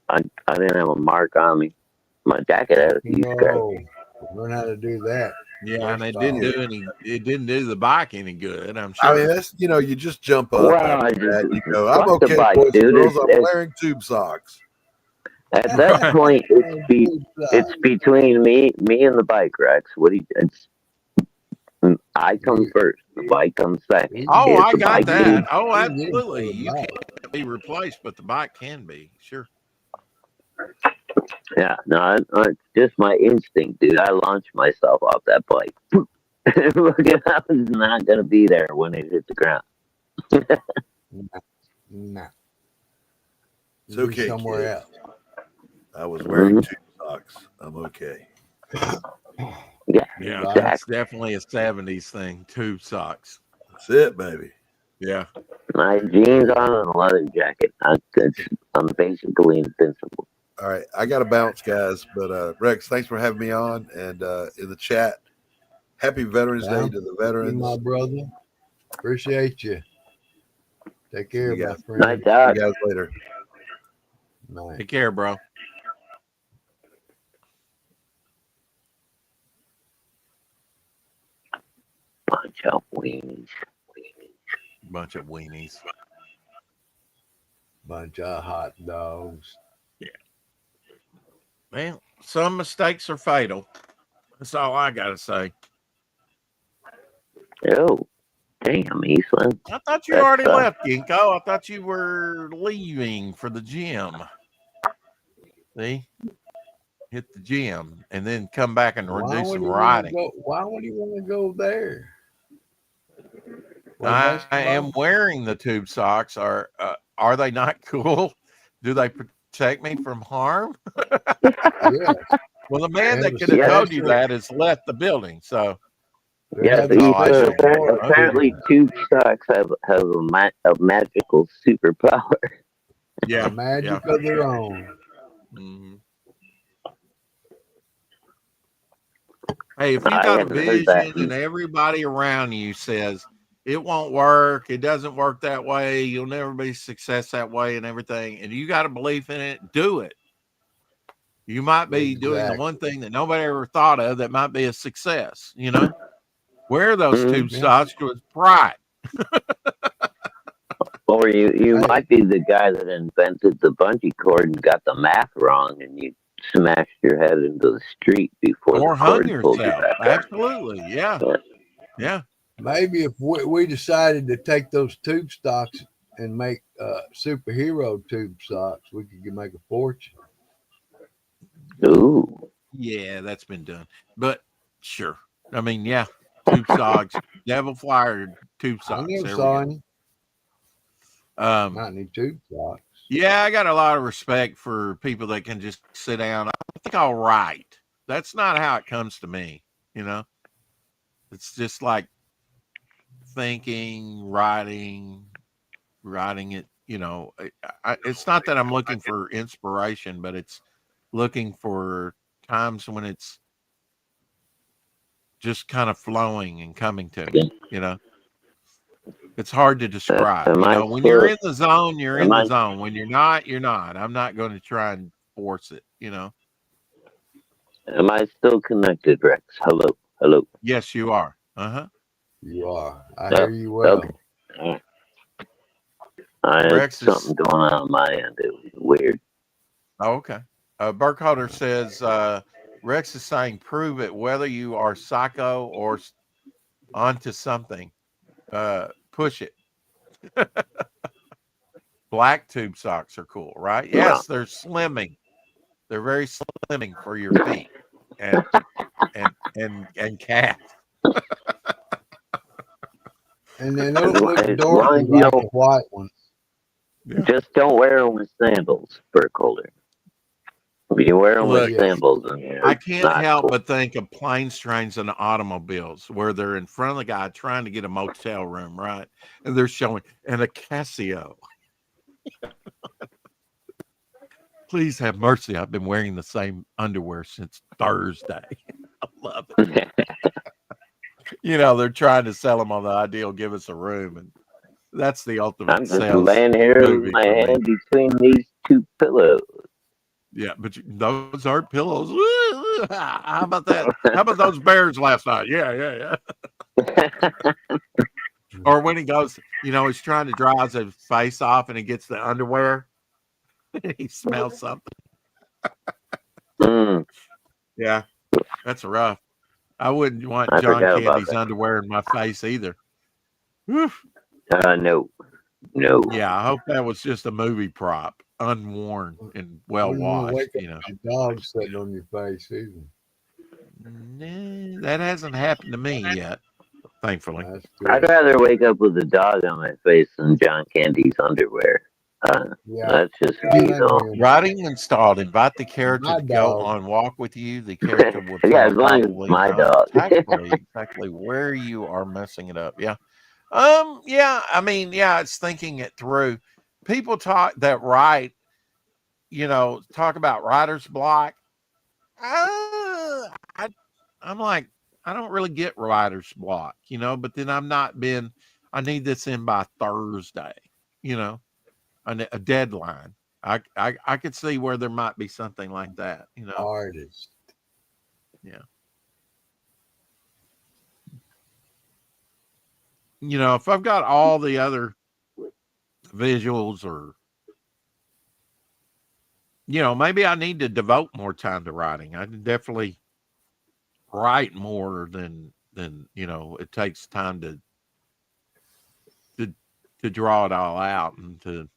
I didn't have a mark on me. My jacket had a few scratches. Learn how to do that. Yeah, and it didn't do the bike any good, I'm sure. I mean, that's, you just jump up. Well, you go, I'm okay, bike, boys dude. and girls. I'm wearing tube socks. At that point, it's between me and the bike, Rex. I come first. The bike comes second. Oh, I got that. Oh, absolutely. You can't be replaced, but the bike can be. Sure. Yeah, no, it's just my instinct, dude. I launched myself off that bike. I was not going to be there when it hit the ground. Nah. It's okay. Somewhere else. I was wearing tube socks. I'm okay. Yeah, that's definitely a 70s thing. Tube socks. That's it, baby. Yeah. My jeans on and a leather jacket. I'm basically invincible. All right, I got to bounce, guys. But Rex, thanks for having me on. And in the chat, happy Veterans Day to the veterans. My brother, appreciate you. Take care, my friend. Night, Doc. See you guys later. Night. Take care, bro. Bunch of weenies. Bunch of weenies. Bunch of hot dogs. Yeah. Well, some mistakes are fatal. That's all I got to say. Oh, damn, Eastland. I thought you already left, Ginkgo. I thought you were leaving for the gym. See? Hit the gym and then come back and do some riding. Why would you want to go there? I am wearing the tube socks. Are they not cool? Do they protect me from harm? Yeah. Well, the man that could have told you that has left the building. So yeah, apparently tube socks have a magical superpower. Yeah, a magic of their own. Mm-hmm. Hey, if you got a vision and everybody around you says it won't work, it doesn't work that way, you'll never be success that way and everything, and you got a belief in it, do it. You might be doing the one thing that nobody ever thought of that might be a success, Wear those tube socks with pride. Well, Or you might be the guy that invented the bungee cord and got the math wrong, and you smashed your head into the street before Or the hung cord pulled you yourself. back up. Absolutely. Yeah. Yeah. Maybe if we decided to take those tube stocks and make superhero tube socks, we could make a fortune. Ooh. Yeah, that's been done. But sure. I mean, yeah. Tube socks, devil flyer tube I socks. never There saw we go. any. Not any tube socks. Yeah, I got a lot of respect for people that can just sit down. I think I'll write. That's not how it comes to me, you know. It's just like thinking, writing it, you know. It's not that I'm looking for inspiration, but it's looking for times when it's just kind of flowing and coming to me, you know. It's hard to describe. You know, when you're in the zone, you're in the zone. When you're not, you're not. I'm not going to try and force it, you know. Am I still connected, Rex? Hello. Hello. Yes, you are. Uh-huh. You are. I hear you well. Okay. All right. I had something going on my end. It was weird. Oh, okay. Burkholder says, Rex is saying, prove it, whether you are psycho or onto something. Push it. Black tube socks are cool, right? Yes, they're slimming. They're very slimming for your feet and calf. And they don't look dorky like the white ones. Yeah. Just don't wear them with sandals, Burkholder. If you wear them with sandals, I can't help but think of planes, trains, and automobiles where they're in front of the guy trying to get a motel room, right? And they're showing and a Casio. Please have mercy. I've been wearing the same underwear since Thursday. I love it. You know, they're trying to sell them on the ideal, give us a room. And that's the ultimate I'm just sales laying here with my hand between these two pillows. Yeah, but those aren't pillows. How about that? How about those bears last night? Yeah. Or when he goes, you know, he's trying to dry his face off and he gets the underwear. He smells something. Yeah, that's rough. I wouldn't want John Candy's underwear in my face either. No. Yeah, I hope that was just a movie prop, unworn and well washed. You know, dog sitting on your face either. Nah, that hasn't happened to me yet, thankfully. I'd rather wake up with a dog on my face than John Candy's underwear. That's just me, though. Writing installed. Invite the character to go on walk with you. The character will as long as it's my dog. exactly where you are messing it up. Yeah. Yeah. I mean, yeah, it's thinking it through. People that write, you know, talk about writer's block. I'm like, I don't really get writer's block, you know, but then I need this in by Thursday, you know, a deadline. I could see where there might be something like that, you know. Artist. Yeah. You know, if I've got all the other visuals or, you know, maybe I need to devote more time to writing. I definitely write more than, you know, it takes time to draw it all out and to,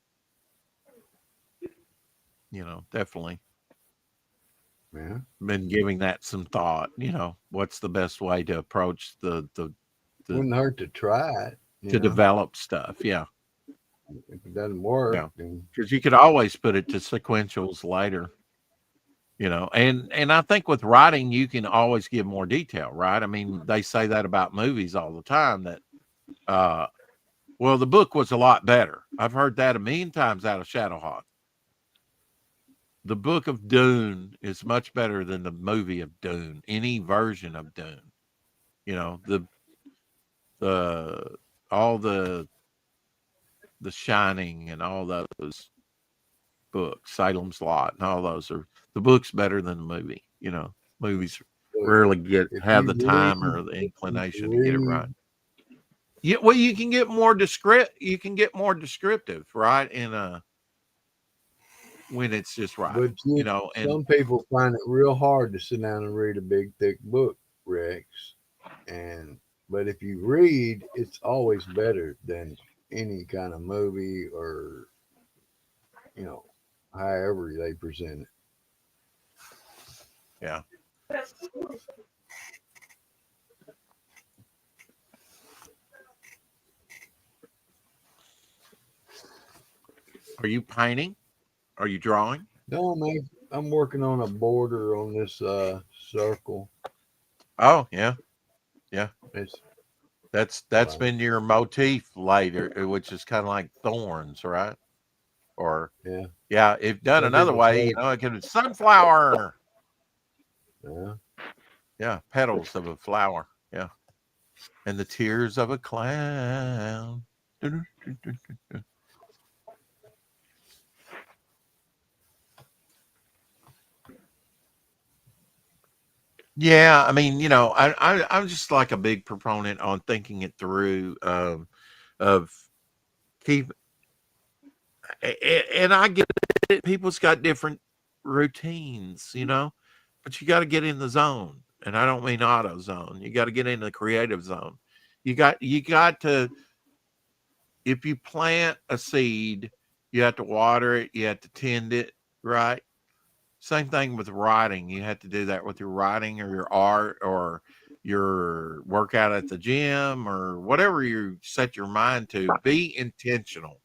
you know, definitely. Yeah. Been giving that some thought, you know, what's the best way to approach the wouldn't hurt to try it. To develop stuff. Yeah. If it doesn't work. Because you could always put it to sequentials later. You know, and I think with writing, you can always give more detail, right? I mean, they say that about movies all the time that, well, the book was a lot better. I've heard that a million times out of Shadowhawk. The book of Dune is much better than the movie of Dune, any version of Dune. You know, all the Shining and all those books, Salem's Lot and all those are the book's better than the movie. You know, movies rarely have the time or the inclination to get it right. Yeah, well, you can get more descriptive, right? In when it's just right, But you know, and some people find it real hard to sit down and read a big thick book, Rex. But if you read, it's always better than any kind of movie or however they present it. yeah. Are you painting? Are you drawing? No, I'm working on a border on this circle. Oh, yeah, yeah. It's That's been your motif later, which is kind of like thorns, right? Or yeah. yeah, if done Some another people way, say, you know, it could be sunflower. yeah. Yeah, petals of a flower. Yeah, and the tears of a clown. Yeah, I mean, you know, I'm just like a big proponent on thinking it through. Of keep, and I get it. People's got different routines, you know, but you got to get in the zone, and I don't mean auto zone. You got to get in the creative zone. You got to, if you plant a seed, you have to water it, you have to tend it, right? Same thing with writing. You have to do that with your writing or your art or your workout at the gym or whatever you set your mind to. Be intentional.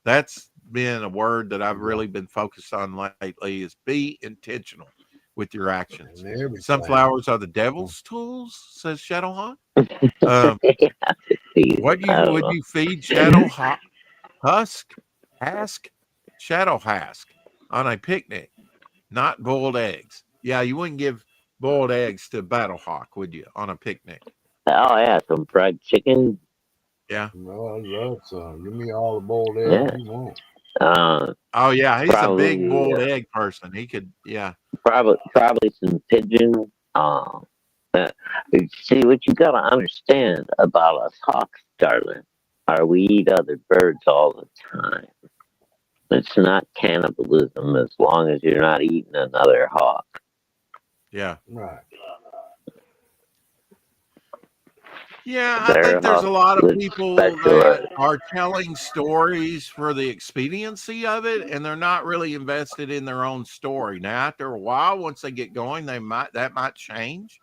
That's been a word that I've really been focused on lately is be intentional with your actions. And everything. Sunflowers are the devil's tools, says Shadowhawk. Yeah, What I don't would know. you feed Shadowhawk? Ask Shadow Hask on a picnic, not boiled eggs. Yeah, you wouldn't give boiled eggs to Battlehawk, would you, on a picnic? Oh yeah, some fried chicken. Yeah. No, I love some. Give me all the boiled eggs Yeah. you want. Oh, yeah, he's a big Probably, boiled egg person. He could, yeah. probably some pigeon. Uh, uh, See, what you gotta understand about us hawks, darling, are we eat other birds all the time. It's not cannibalism as long as you're not eating another hawk. Yeah. Right. Yeah, I Their think there's a hawks lot of would people that specialize. are telling stories for the expediency of it, and they're not really invested in their own story. Now, after a while, once they get going, that might change.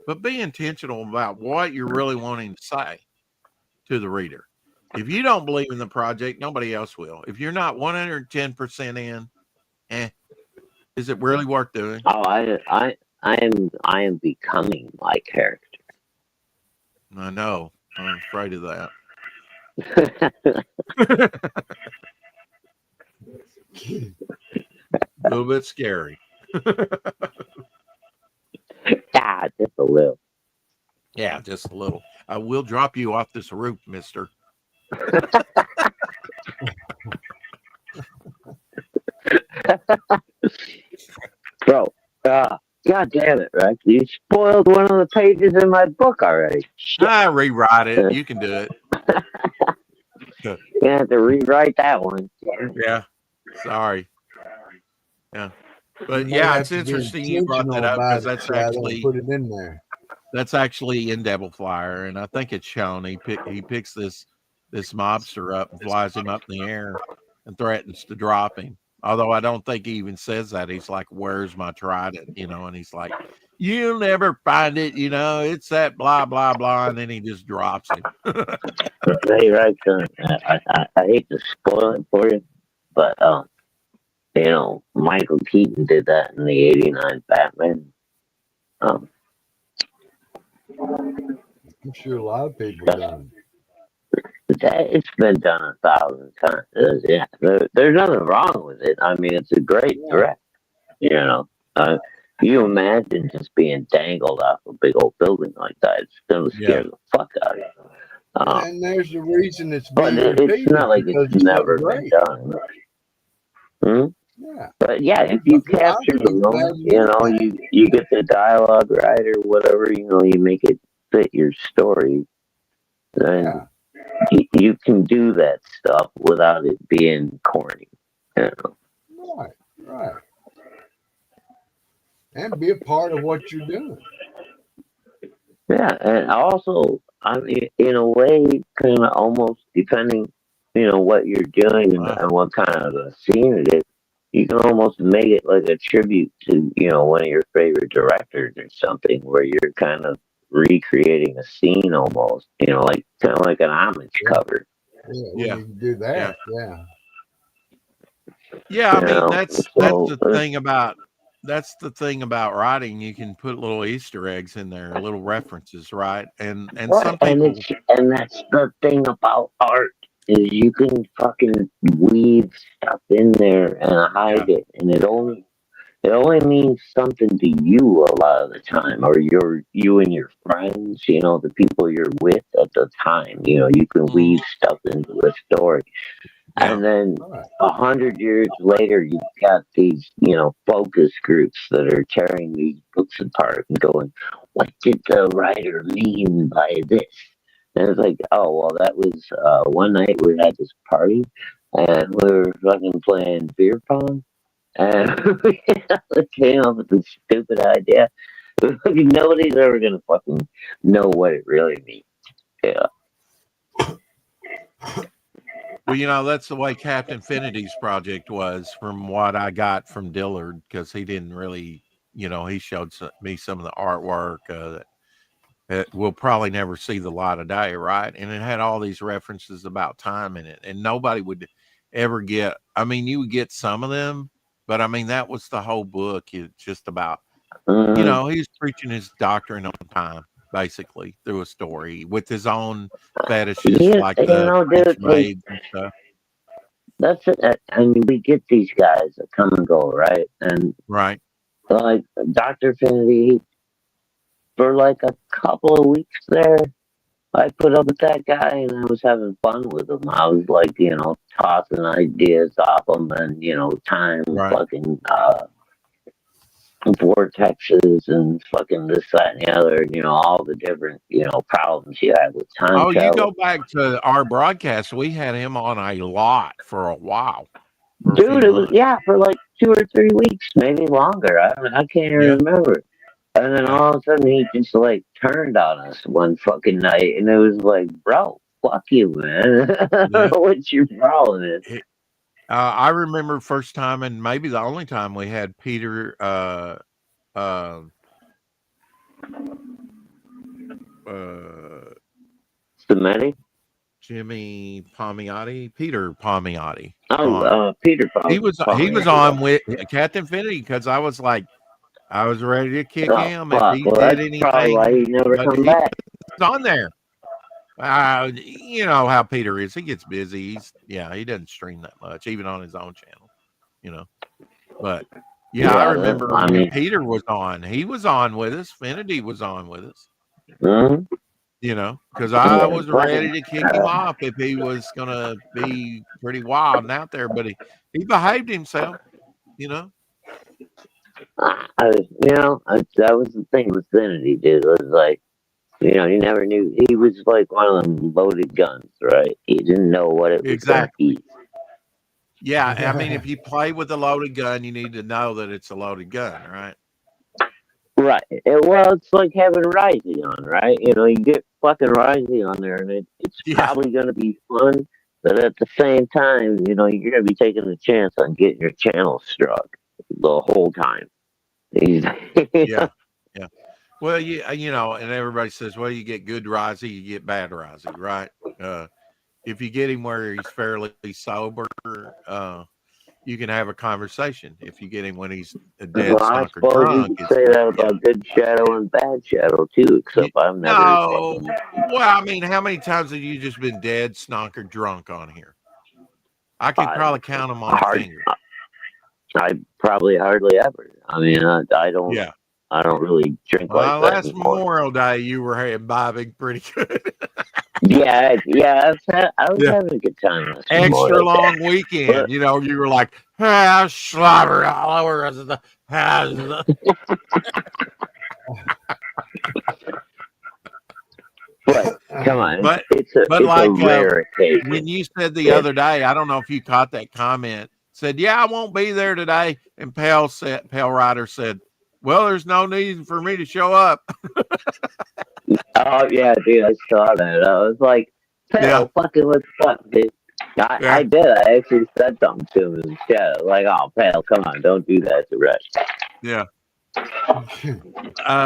But be intentional about what you're really wanting to say to the reader. If you don't believe in the project, nobody else will. If you're not 110% in, is it really worth doing? Oh, I am becoming my character. I know. I'm afraid of that. A little bit scary. Just a little. Yeah, just a little. I will drop you off this roof, mister. Bro, God damn it, Rex. You spoiled one of the pages in my book already. Shit. I rewrite it. You can do it. You have to rewrite that one. Yeah. Sorry. Yeah. You But may yeah, have it's to be interesting you brought that intentional up because about it so I don't put it in there. that's actually in Devil Flyer, and I think it's shown. He picks this mobster up and flies him up in the air and threatens to drop him. Although I don't think he even says that. He's like, "Where's my trident?" You know, and he's like, "You'll never find it." You know, it's that blah blah blah, and then he just drops him. Hey, Rex, I hate to spoil it for you, but Michael Keaton did that in the '89 Batman. I'm sure a lot of people done. It's been done 1,000 times. Yeah, there's nothing wrong with it. I mean, it's a great threat. You imagine just being dangled off a big old building like that. It's going to scare the fuck out of you. And there's the reason it's But being repeated. it's not like it's never been done. Yeah. But yeah, if you capture the moment, you get the dialogue right or whatever, you make it fit your story. then you can do that stuff without it being corny. You know? Right. And be a part of what you're doing. Yeah, and also, I mean, in a way, kind of almost depending, what you're doing and what kind of a scene it is, you can almost make it like a tribute to, one of your favorite directors or something, where you're kind of recreating a scene almost, like kind of like an homage cover. Yeah, when you can do that, Yeah, I mean that's the thing about writing. You can put little Easter eggs in there, little references, right? And some people, and that's the thing about art is you can fucking weave stuff in there and hide it, and it only means something to you a lot of the time, or you and your friends, the people you're with at the time. You can weave stuff into a story. And then 100 years later, you've got these, focus groups that are tearing these books apart and going, "What did the writer mean by this?" And it's like, oh, well, that was one night we had this party and we were fucking playing beer pong, and we came up with this stupid idea. Nobody's ever gonna fucking know what it really means. Yeah. well, that's the way Captain Finity's project was, from what I got from Dillard, because he didn't really, he showed me some of the artwork that we'll probably never see the light of day, right? And it had all these references about time in it, and nobody would ever get. I mean, you would get some of them, but I mean, that was the whole book. It's just about, he's preaching his doctrine on time, basically, through a story with his own fetishes, like the French maids and stuff. That's it. I mean, we get these guys that come and go, right? And like Dr. Affinity, for like a couple of weeks there, I put up with that guy and I was having fun with him. I was like, tossing ideas off him and, time fucking vortexes and fucking this, that, and the other, all the different, problems you have with time travel. You go back to our broadcast, we had him on a lot for a while. Dude, it was, for like 2 or 3 weeks, maybe longer. I can't even remember. And then all of a sudden he just like turned on us one fucking night, and it was like, bro, fuck you, man. What's your problem? I remember first time, and maybe the only time, we had Peter Cementi? Jimmy Palmiotti, Peter Palmiotti. Peter Palmiotti. He was on with Captain Infinity, because I was like, I was ready to kick him if he did anything. Why he never come back. Was on there. You know how Peter is. He gets busy. He doesn't stream that much, even on his own channel. But I remember when Peter was on. He was on with us. Finity was on with us. Mm-hmm. Because I was ready to kick him off if he was gonna be pretty wild and out there. But he behaved himself. That was the thing with Finity, dude. It was like, he never knew. He was like one of them loaded guns, right? He didn't know what it was going to be. Yeah, I mean, if you play with a loaded gun, you need to know that it's a loaded gun, right? Right. It's like having Rising on, right? You get fucking Rising on there, and it's probably going to be fun, but at the same time, you're going to be taking a chance on getting your channel struck the whole time. Yeah. Well, and everybody says, well, you get good Rising, you get bad Rising, right? If you get him where he's fairly sober, you can have a conversation. If you get him when he's a dead I stonker drunk, you can say that about Good Shadow and Bad Shadow too. Except I've never. No, well, I mean, how many times have you just been dead stonker drunk on here? I could probably count them on a finger. I probably hardly ever. I mean, I don't. Yeah. I don't really drink like that last anymore. Memorial Day, you were imbibing pretty good. I was having a good time. Extra long weekend. You were like, slobber all over the house. But Come on, But it's a rare occasion. when you said the other day, I don't know if you caught that comment. Said, "Yeah, I won't be there today," and Pale Rider said, "Well, there's no need for me to show up." Oh yeah, dude, I saw that. I was like, Yeah, Pale, fucking what the fuck, dude? I yeah, did. I actually said something to him in the chat. Like, oh, Pale, come on, don't do that to Rex. yeah.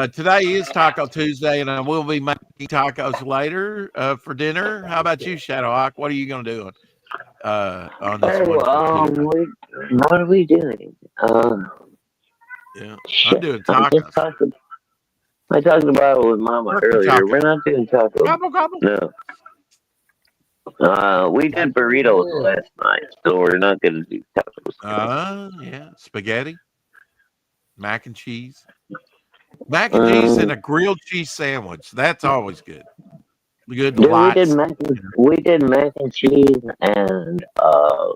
Today is Taco Tuesday, and I will be making tacos later for dinner. How about you, Shadowhawk? What are you going to do on this wonderful Tuesday? What are we doing? Yeah, I'm Shit, doing I just tacos. I talked about it with Mama Turkey earlier. tacos. We're not doing tacos. Gobble, gobble. No. We did burritos last night, so we're not going to do tacos. Yeah, spaghetti, mac and cheese. Mac and cheese and a grilled cheese sandwich. That's always good. Good Dude, lights. we did mac and cheese and a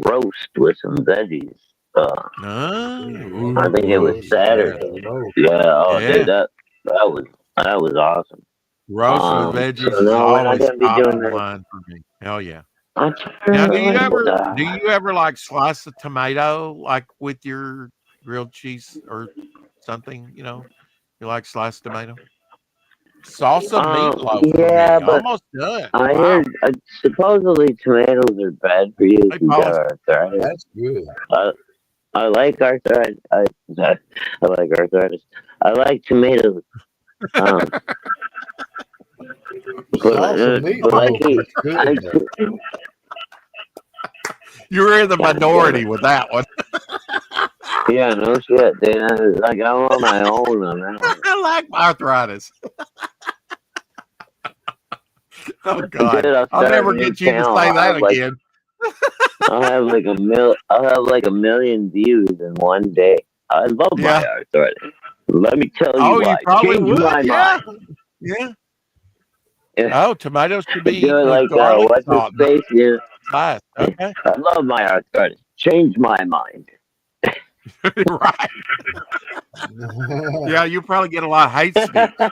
roast with some veggies. I think it was Saturday. Yeah, dude, Yeah. that was awesome. Roast with veggies So is no, we're not always gonna be top doing of the that. line for me. Hell yeah. Now, do you ever like slice a tomato like with your grilled cheese or something? You know, you like sliced tomato? Salsa meatloaf for Yeah, me. but Almost done. I Wow. heard supposedly tomatoes are bad for you Hey, if you got arthritis. That's good. I like arthritis. I like arthritis. I like tomatoes. Salsa But I meatloaf keep. is good. You were in the minority with that one. Yeah, no shit, dude. Like I'm on my own on that one. I like arthritis. Oh God, Dude, I'll never get you to say that again. I'll have like a million views in one day. I love my arthritis. Let me tell you why. You probably Change would. my mind. Yeah. Yeah. Oh, tomatoes should be eaten Doing with like garlic what's his salt. face? Yeah. Nice. Okay. I love my arthritis. Change my mind. Right. Yeah, you probably get a lot of hate speech.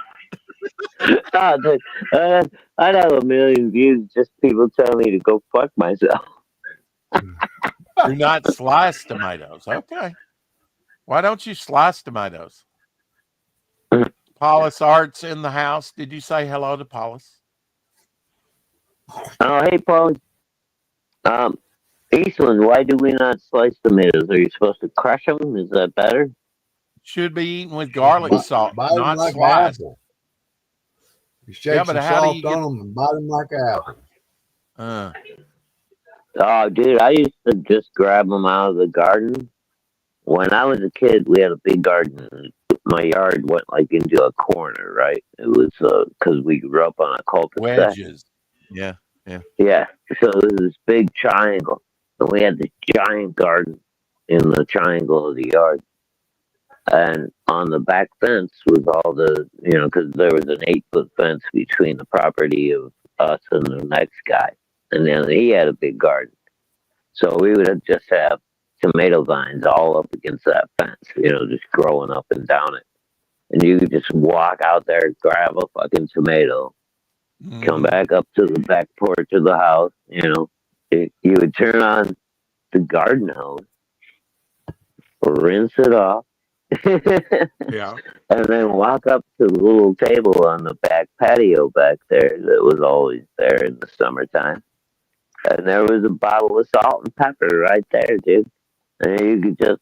I'd have a million views just people telling me to go fuck myself. Do not slice tomatoes. Okay. Why don't you slice tomatoes? Paulus Arts in the house. Did you say hello to Paulus? Oh, hey, Paul. Eastland, why do we not slice tomatoes? Are you supposed to crush them? Is that better? Should be eaten with garlic salt, not like sliced. apple. You shake some salt on them and bite them like apple. Oh, dude, I used to just grab them out of the garden. When I was a kid, we had a big garden. My yard went like into a corner, right? It was because we grew up on a cul-de-sac. Wedges. Yeah. Yeah. So it was this big triangle. And we had this giant garden in the triangle of the yard. And on the back fence was all the, because there was an 8-foot fence between the property of us and the next guy. And then he had a big garden. So we would just have tomato vines all up against that fence, just growing up and down it. And you could just walk out there, grab a fucking tomato, come back up to the back porch of the house, you would turn on the garden hose, rinse it off, Yeah. and then walk up to the little table on the back patio back there that was always there in the summertime. And there was a bottle of salt and pepper right there, dude. And you could just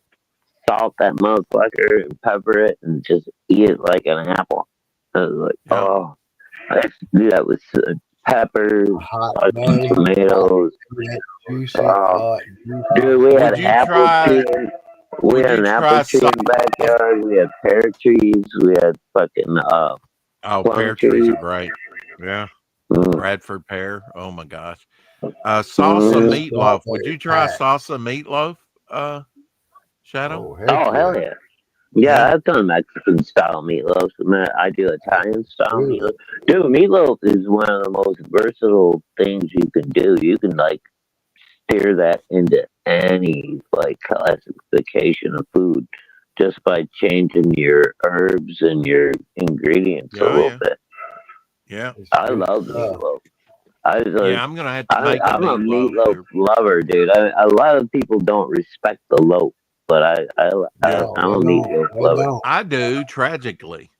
salt that motherfucker and pepper it and just eat it like an apple. I was like, oh, that was pepper, tomatoes. Dude, we had apple trees. We had an apple tree in the backyard. We had pear trees. We had fucking pear trees are great. Yeah. Bradford pear. Oh my gosh. Salsa meatloaf. Would you try salsa meatloaf, Shadow? Oh, hell yeah. Yeah, I've done Mexican style meatloaf. I do Italian style meatloaf. Dude, meatloaf is one of the most versatile things you can do. You can steer that into any classification of food just by changing your herbs and your ingredients a little bit. Yeah. I love meatloaf. Yeah, I'm gonna have to make I'm a meatloaf meatloaf here. lover, dude. A lot of people don't respect the loaf, but I'm Yeah, a meatloaf They lover. don't. I do tragically.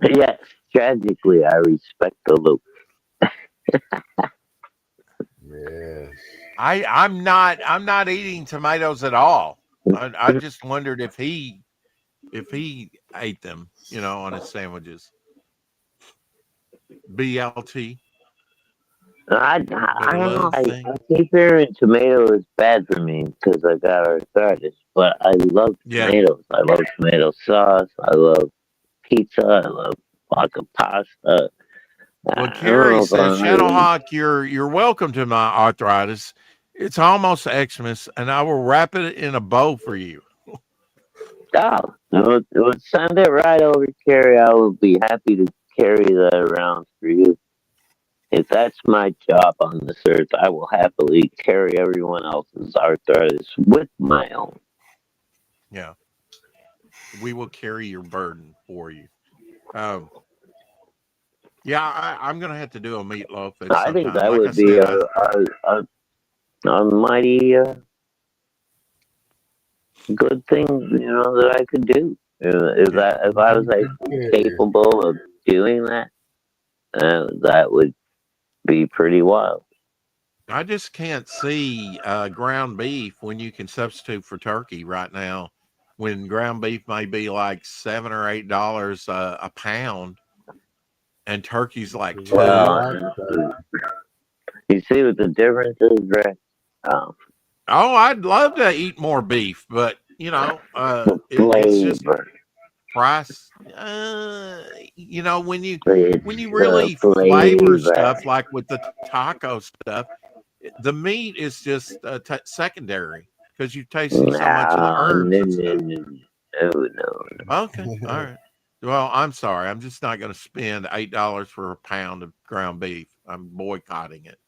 Yeah, tragically, I respect the loaf. Yes. I'm not eating tomatoes at all. I just wondered if he ate them, on his sandwiches. BLT, I don't know. beloved thing. I keep hearing tomato is bad for me because I got arthritis, but I love Yeah. tomatoes. I love tomato sauce. I love pizza. I love vodka pasta. Well, I don't Carrie know if says, I'm really. Shadowhawk, you're welcome to my arthritis. It's almost Xmas, and I will wrap it in a bow for you. Oh, well, send it right over, Carrie. I will be happy to carry that around for you. If that's my job on this earth, I will happily carry everyone else's arthritis with my own. Yeah, we will carry your burden for you. Um, yeah, I'm gonna have to do a meatloaf at I some think time. that Like I would be said, a mighty good thing, that I could do. If I was Good carrier. capable of doing that, that would be pretty wild. I just can't see ground beef when you can substitute for turkey right now. When ground beef may be like $7 or $8 a pound, and turkey's like I two. like Well, that. you see what the difference is, Rex? Um, Oh, I'd love to eat more beef, but the it's just flavor. price. When It's you the really flavor flavor. stuff like with the taco stuff, the meat is just secondary because you're tasting so much of the No, herbs no, and no, stuff. no, no, no. Okay, all right. Well, I'm sorry. I'm just not going to spend $8 for a pound of ground beef. I'm boycotting it.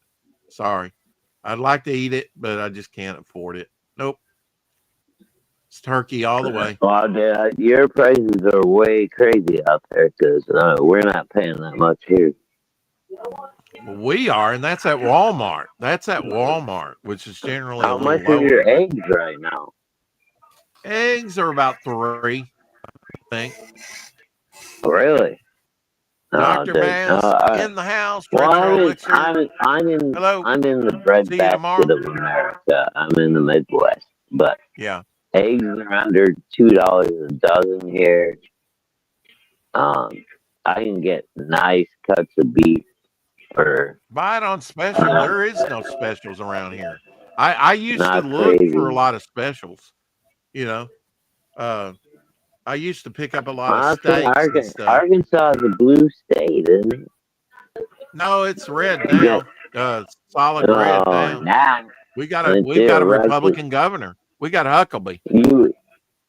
Sorry. I'd like to eat it, but I just can't afford it. Nope. It's turkey all the way. Well, dude, your prices are way crazy out there because we're not paying that much here. Well, we are, and that's at Walmart. That's at Walmart, which is generally a How little much are lower. your But eggs right now? eggs are about 3, I think. Really? Oh, Dr. dude. Mask in the house, Well, retro elixir. I'm Hello. in the bread See you basket tomorrow. of America. I'm in the Midwest, but Yeah. eggs are under $2 a dozen here. Um, I can get nice cuts of beef for Buy it on special. There is no specials around here. I used to not look for a crazy. lot of specials, you know. Uh I used to pick up a lot of Honestly, steaks and stuff. Arkansas is a blue state, isn't it? No, it's red You get, now. Solid red oh, now. nah. We've got a Alexis, Republican governor. We got Huckabee. you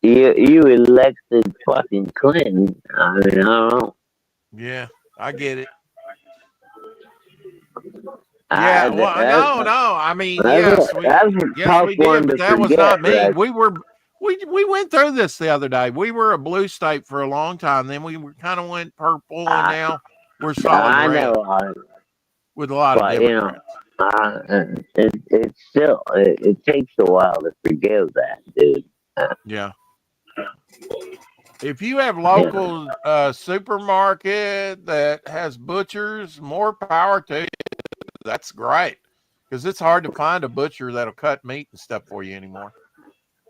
you elected fucking Clinton. I mean, I don't know. Yeah, I get it. I, Yeah, well, that's no. I mean, that's a, that's a yes, tough we did, one but to that was forget, not me. Rex. We went through this the other day. We were a blue state for a long time. Then we kind of went purple, and I, now we're solid I red know, with a lot of but Democrats. it's still it takes a while to forgive that, dude. Yeah. If you have Yeah. local supermarket that has butchers, more power to you. That's great because it's hard to find a butcher that'll cut meat and stuff for you anymore.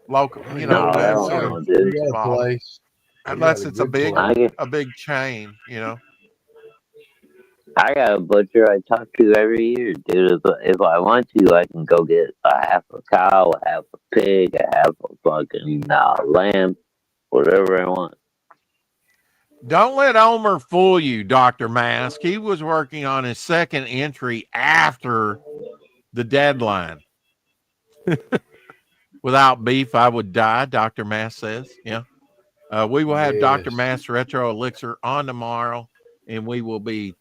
Local, No, that's hell sort no, of We dude. got a small, place. We got unless a it's a good big place. a big chain. I got a butcher I talk to every year, dude. If I want to, I can go get a half a cow, a half a pig, a half a fucking lamb, whatever I want. Don't let Omer fool you, Dr. Mask. He was working on his second entry after the deadline. Without beef, I would die, Dr. Mask says. Yeah. We will have Dr. Yes. Mask Retro Elixir on tomorrow, and we will be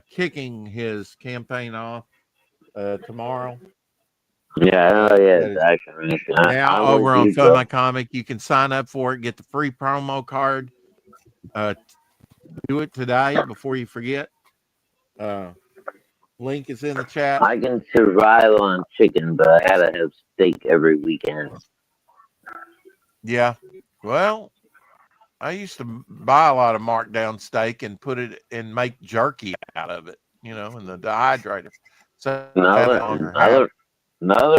kicking his campaign off tomorrow. Yeah, oh yeah, That is exactly. now I'm with over on you, Fun bro. My Comic. You can sign up for it, get the free promo card. Do it today before you forget. Link is in the chat. I can survive on chicken, but I gotta have steak every weekend. Yeah. Well, I used to buy a lot of markdown steak and put it and make jerky out of it, in the dehydrator. So Nothing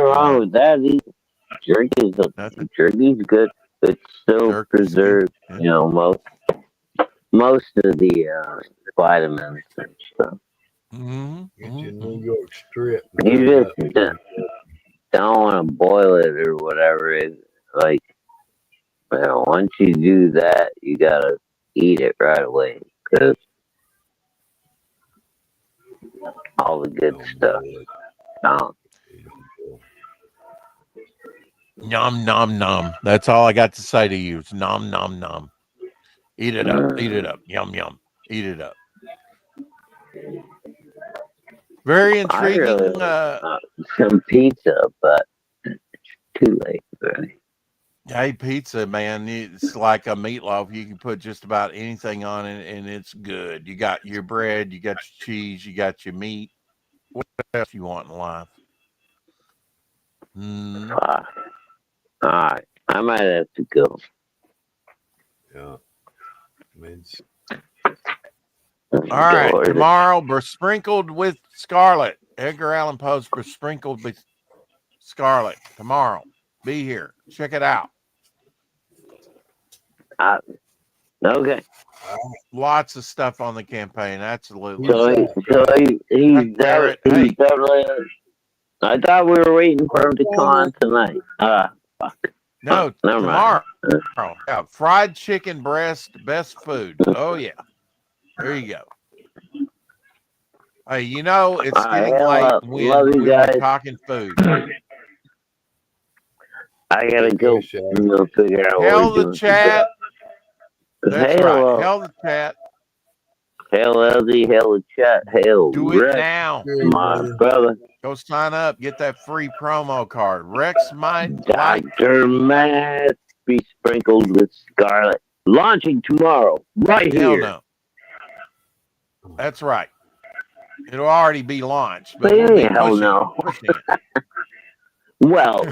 wrong with that. Jerky's good. It's still preserved, yeah. Most of the vitamins and stuff. Get your New York strip. You just don't want to boil it or whatever. Once you do that, you gotta eat it right away because all the good stuff. Nom nom nom. That's all I got to say to you. It's nom nom nom. Eat it up. Eat it up. Yum yum. Eat it up. Very intriguing. Some pizza, but it's too late for me. Hey, pizza, man, it's like a meatloaf. You can put just about anything on it, and it's good. You got your bread, you got your cheese, you got your meat. What else you want in life? All right, I might have to go. Yeah. All right, tomorrow, besprinkled with scarlet. Edgar Allan Poe's besprinkled with scarlet. Tomorrow, be here. Check it out. Okay. Lots of stuff on the campaign. Absolutely. He's definitely. I thought we were waiting for him to come on tonight. Fuck. No, tomorrow. Yeah, fried chicken breast, best food. Oh yeah. There you go. Hey, it's getting late when we are talking food. I gotta go. Figure out Hell what we're the chat. That's right. Hell the chat. Hail LD, hail the chat, hail Do Rex, it now. my brother. Go sign up. Get that free promo card. Rex might Dr. Matt be sprinkled with scarlet. Launching tomorrow, right here. No. That's right. It'll already be launched, but pushing it. Well,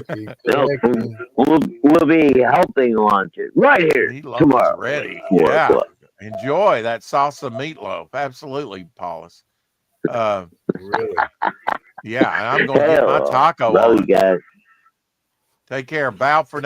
we'll be helping launch it right here tomorrow. Ready. Yeah. Enjoy that salsa meatloaf. Absolutely, Paulus. Really? Yeah, and I'm going to get my taco Love on. you guys. Take care. Bow for now.